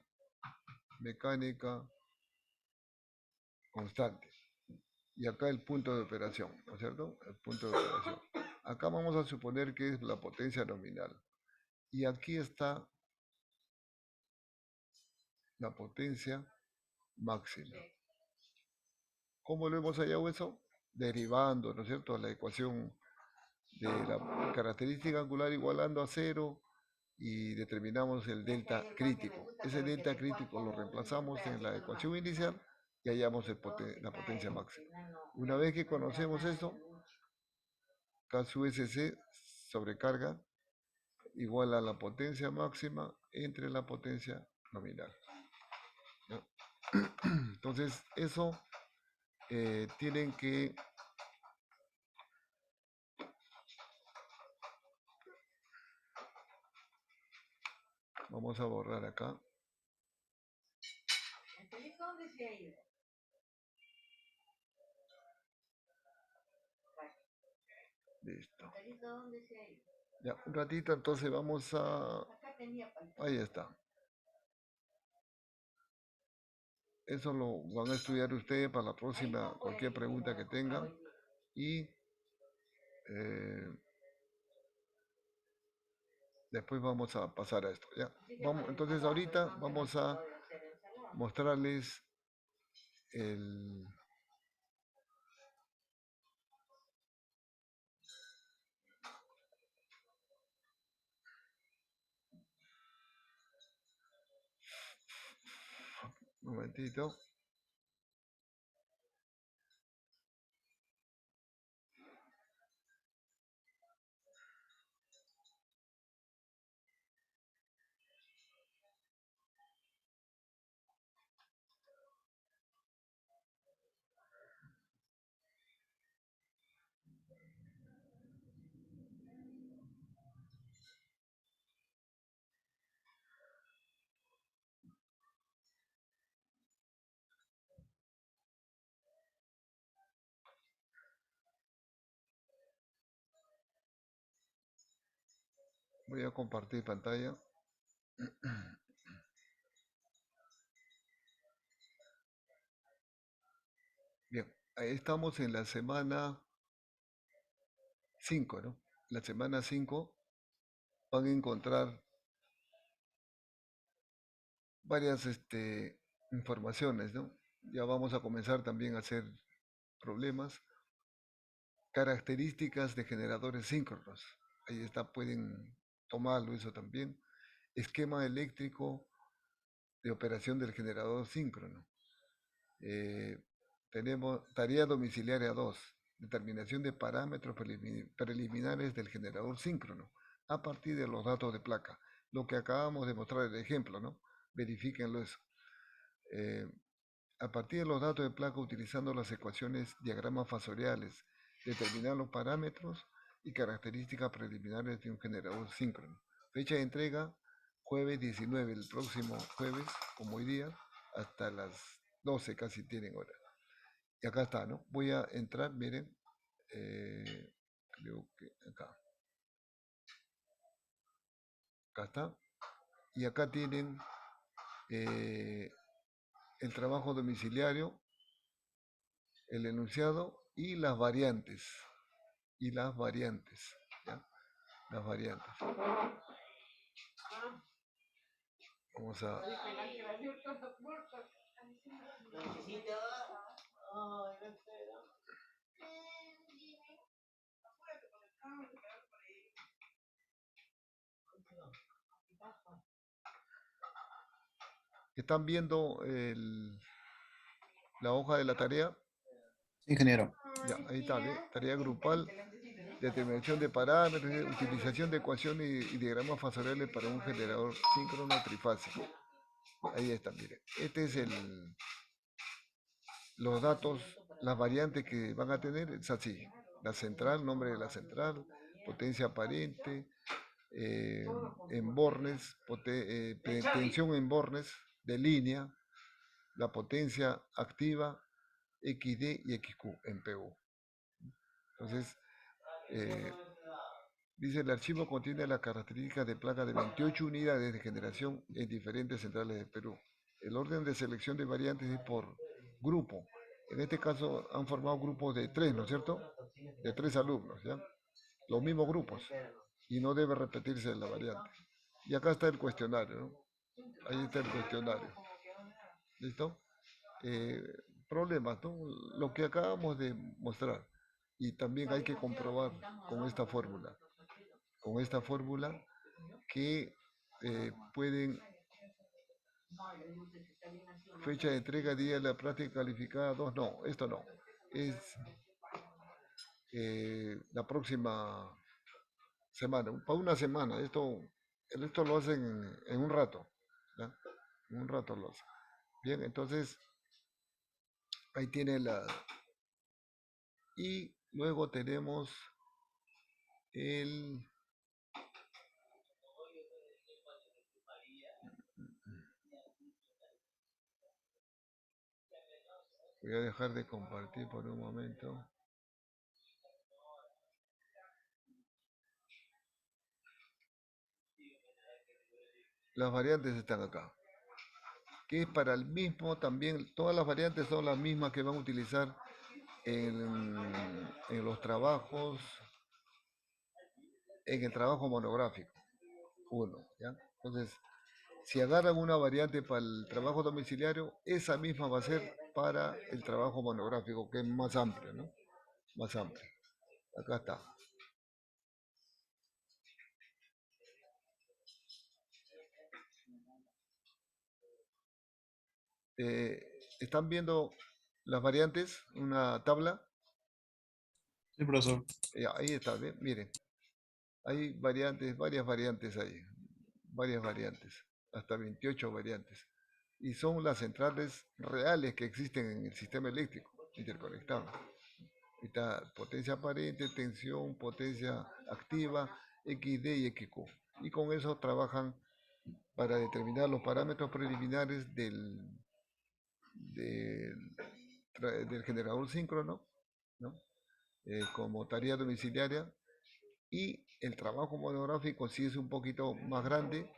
mecánica constante. Y acá el punto de operación, ¿no es cierto? El punto de operación. Acá vamos a suponer que es la potencia nominal. Y aquí está la potencia máxima. ¿Cómo lo hemos hallado eso? Derivando, ¿no es cierto?, la ecuación de la característica angular igualando a cero y determinamos el delta crítico. Ese delta crítico lo reemplazamos en la ecuación inicial y hallamos la potencia máxima. Una vez que conocemos esto, K sub SC sobrecarga igual a la potencia máxima entre la potencia nominal, ¿no? Entonces, eso tienen que... Vamos a borrar acá. Listo. Ya, un ratito, entonces vamos a... Ahí está. Eso lo van a estudiar ustedes para la próxima, cualquier pregunta que tengan. Y después vamos a pasar a esto. ¿Ya? Vamos, entonces ahorita vamos a mostrarles el... Un momentito. Voy a compartir pantalla. Bien, ahí estamos en la semana 5, ¿no? La semana 5 van a encontrar varias informaciones, ¿no? Ya vamos a comenzar también a hacer problemas. Características de generadores síncronos. Ahí está, pueden tomarlo eso también. Esquema eléctrico de operación del generador síncrono. Eh, Tenemos tarea domiciliaria 2, determinación de parámetros preliminares del generador síncrono a partir de los datos de placa. Lo que acabamos de mostrar el ejemplo, ¿no? Verifíquenlo eso. Eh, a partir de los datos de placa utilizando las ecuaciones diagramas fasoriales, determinar los parámetros y características preliminares de un generador síncrono. Fecha de entrega, jueves 19, el próximo jueves, como hoy día, hasta las 12 casi tienen hora. Y acá está, ¿no? Voy a entrar, miren, creo que acá está. Y acá tienen el trabajo domiciliario, el enunciado y las variantes. Y las variantes. ¿Ya? Las variantes. Vamos a... ¿Están viendo la hoja de la tarea? Sí, ingeniero. Ya, ahí está, ¿ve? Tarea grupal, determinación de parámetros, utilización de ecuaciones y diagramas fasoriales para un generador síncrono trifásico. Ahí está, mire. Este es los datos, las variantes que van a tener, es así. La central, nombre de la central, potencia aparente, en bornes, tensión en bornes de línea, la potencia activa, XD y XQ en PU. Entonces, eh, dice el archivo contiene las características de placa de 28 unidades de generación en diferentes centrales de Perú. El orden de selección de variantes es por grupo. En este caso han formado grupos de 3, ¿no es cierto? De 3 alumnos, ¿ya? Los mismos grupos. Y no debe repetirse la variante. Y acá está el cuestionario, ¿no? Ahí está el cuestionario. ¿Listo? Eh, Problemas, ¿no? Lo que acabamos de mostrar. Y también hay que comprobar con esta fórmula. Con esta fórmula que pueden, fecha de entrega, día de la práctica calificada 2, no, esto no, es la próxima semana, para una semana, esto lo hacen en un rato, ¿ya? En un rato lo hacen. Bien, entonces ahí tiene la... Y luego tenemos el... Voy a dejar de compartir por un momento. Las variantes están acá, que es para el mismo también, todas las variantes son las mismas que van a utilizar en los trabajos, en el trabajo monográfico, uno, ¿ya? Entonces, si agarran una variante para el trabajo domiciliario, esa misma va a ser para el trabajo monográfico, que es más amplio, ¿no? Más amplio. Acá está. ¿Están viendo las variantes? Una tabla. Sí, profesor. Ahí está, ¿ve? Miren. Hay variantes, varias variantes ahí. Varias variantes. Hasta 28 variantes. Y son las centrales reales que existen en el sistema eléctrico interconectado. Está potencia aparente, tensión, potencia activa, XD y XQ. Y con eso trabajan para determinar los parámetros preliminares del, del generador síncrono, ¿no? Como tarea domiciliaria. Y el trabajo monográfico, si es un poquito más grande,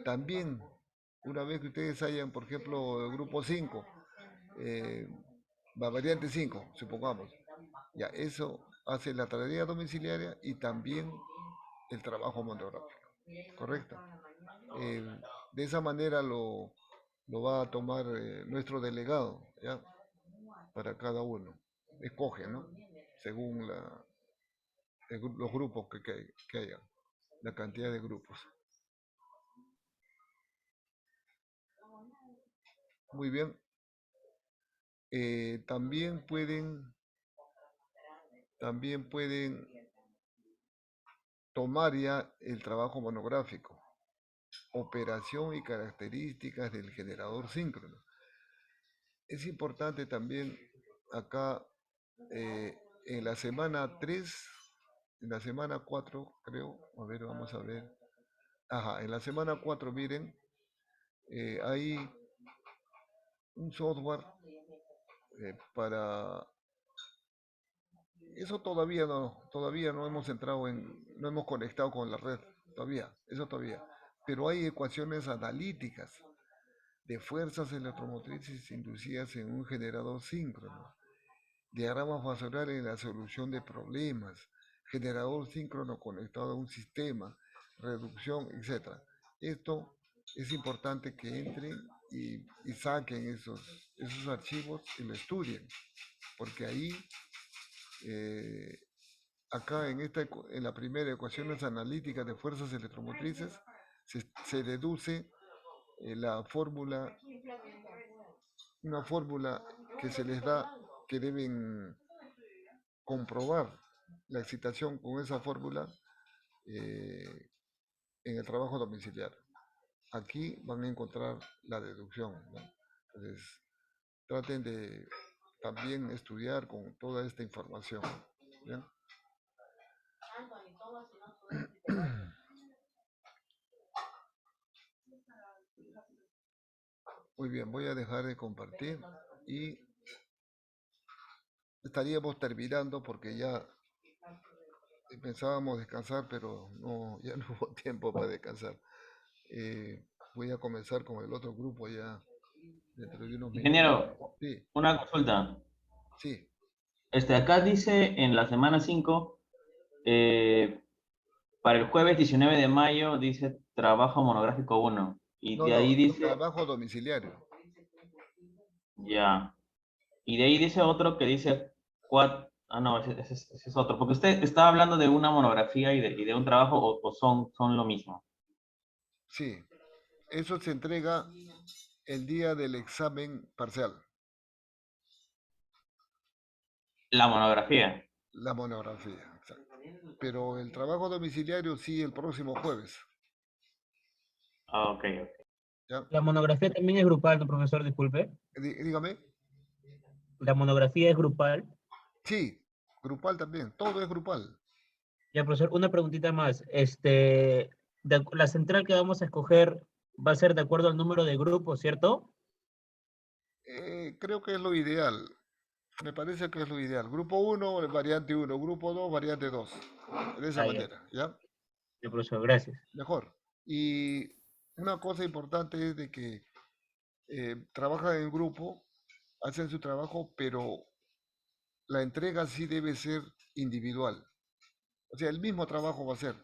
también una vez que ustedes hayan, por ejemplo, el grupo 5, la variante 5, supongamos, ya eso hace la tarea domiciliaria y también el trabajo monográfico, ¿correcto? Eh, de esa manera lo va a tomar nuestro delegado, ¿ya? Para cada uno. Escoge, ¿no? Según los grupos que haya, la cantidad de grupos. Muy bien. También pueden tomar ya el trabajo monográfico, operación y características del generador síncrono. Es importante también acá en la semana 3, en la semana 4 creo, a ver, vamos a ver. Ajá, en la semana 4 miren, hay un software para... Eso todavía no hemos entrado no hemos conectado con la red, todavía, eso todavía. Pero hay ecuaciones analíticas de fuerzas electromotrices inducidas en un generador síncrono, diagramas fasoriales en la solución de problemas, generador síncrono conectado a un sistema, reducción, etc. Esto es importante que entren y saquen esos archivos y lo estudien, porque ahí, eh, acá en la primera ecuaciones analíticas de fuerzas electromotrices, se deduce la fórmula, una fórmula que se les da, que deben comprobar la excitación con esa fórmula eh, en el trabajo domiciliario. Aquí van a encontrar la deducción, ¿no? Entonces, traten de también estudiar con toda esta información. ¿Bien? Muy bien, voy a dejar de compartir y estaríamos terminando porque ya pensábamos descansar, pero no, ya no hubo tiempo para descansar. Voy a comenzar con el otro grupo ya dentro de unos minutos. Ingeniero, Sí, una consulta. sí. Acá dice en la semana 5, para el jueves 19 de mayo, dice trabajo monográfico 1. Y No, de ahí no, dice, trabajo domiciliario. ya. Y de ahí dice otro que dice, no, ese es otro. Porque usted estaba hablando de una monografía y de un trabajo, o son lo mismo. Sí, eso se entrega el día del examen parcial, La monografía. la monografía. Exacto. Pero el trabajo domiciliario sí el próximo jueves. Ah, ok, ok. ¿Ya? La monografía también es grupal, ¿no, profesor? Disculpe. Dígame. La monografía es grupal. Sí, grupal también. Todo es grupal. Ya, profesor, una preguntita más. La central que vamos a escoger va a ser de acuerdo al número de grupos, ¿cierto? Creo que es lo ideal. Me parece que es lo ideal. Grupo uno variante uno. Grupo 2 variante 2. De esa Ah, ya, manera, ¿ya? ya, profesor, gracias. Mejor. Y una cosa importante es de que trabajan en grupo, hacen su trabajo, pero la entrega sí debe ser individual. O sea, el mismo trabajo va a ser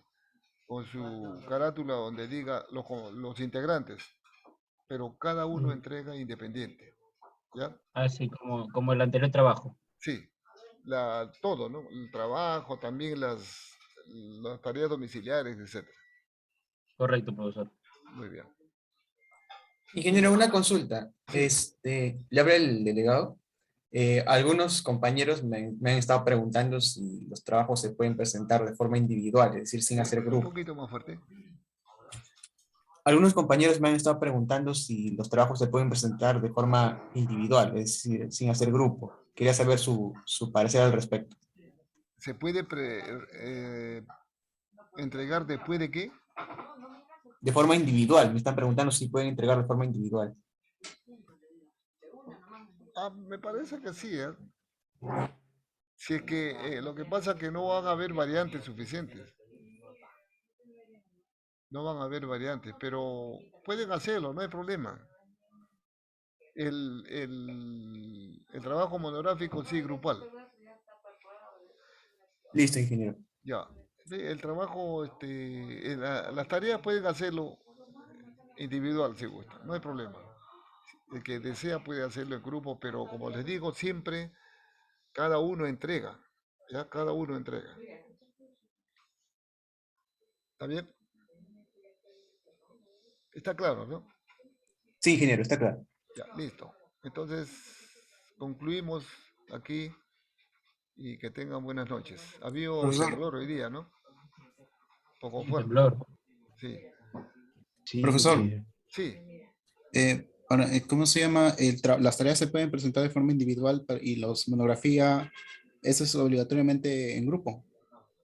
con su carátula donde diga los integrantes, pero cada uno Mm. entrega independiente. ¿Ya? Así como el anterior trabajo. Sí, todo, ¿no? El trabajo, también las tareas domiciliares, etcétera. Correcto, profesor. Muy bien. Ingeniero, una consulta. Sí, Le habla el delegado. Algunos compañeros me han estado preguntando si los trabajos se pueden presentar de forma individual, es decir, sin hacer un grupo. poquito más fuerte. Algunos compañeros me han estado preguntando si los trabajos se pueden presentar de forma individual, es decir, sin hacer grupo. Quería saber su parecer al respecto. ¿Se puede entregar después de qué? De forma individual, me están preguntando si pueden entregar de forma individual. Ah, me parece que sí, ¿eh? Si es que lo que pasa es que no van a haber variantes suficientes. No van a haber variantes, pero pueden hacerlo, no hay problema. El trabajo monográfico sí, grupal. Listo, ingeniero. Ya. El trabajo, las tareas pueden hacerlo individual si gusta, no hay problema. El que desea puede hacerlo en grupo, pero como les digo, siempre cada uno entrega. Ya, cada uno entrega. ¿Está bien? Está claro, ¿no? Sí, ingeniero, está claro. Ya, listo. Entonces, concluimos aquí y que tengan buenas noches. Ha habido Profesor, temblor hoy día, ¿no? Poco Sí, fuerte. temblor. Sí, Sí, profesor, ingeniero. sí, ¿cómo se llama? Las tareas se pueden presentar de forma individual y los monografía, ¿eso es obligatoriamente en grupo?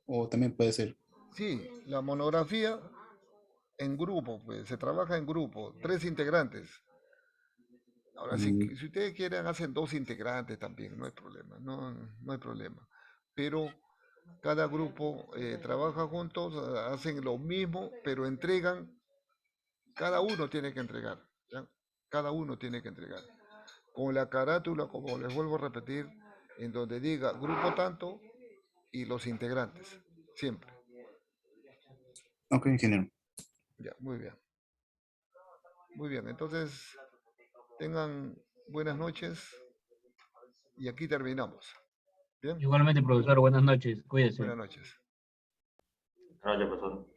¿O también puede ser? sí. La monografía en grupo, pues, se trabaja en grupo, 3 integrantes. Ahora, Mm, si ustedes quieren, hacen 2 integrantes también, no hay problema, no hay problema. Pero cada grupo trabaja juntos, hacen lo mismo, pero entregan, cada uno tiene que entregar, ¿ya? Cada uno tiene que entregar. Con la carátula, como les vuelvo a repetir, en donde diga grupo tanto y los integrantes. Siempre. Ok, ingeniero. Ya, muy bien. Muy bien, entonces tengan buenas noches y aquí terminamos. Bien, Igualmente, profesor, buenas noches. Cuídese. buenas noches. Gracias, profesor.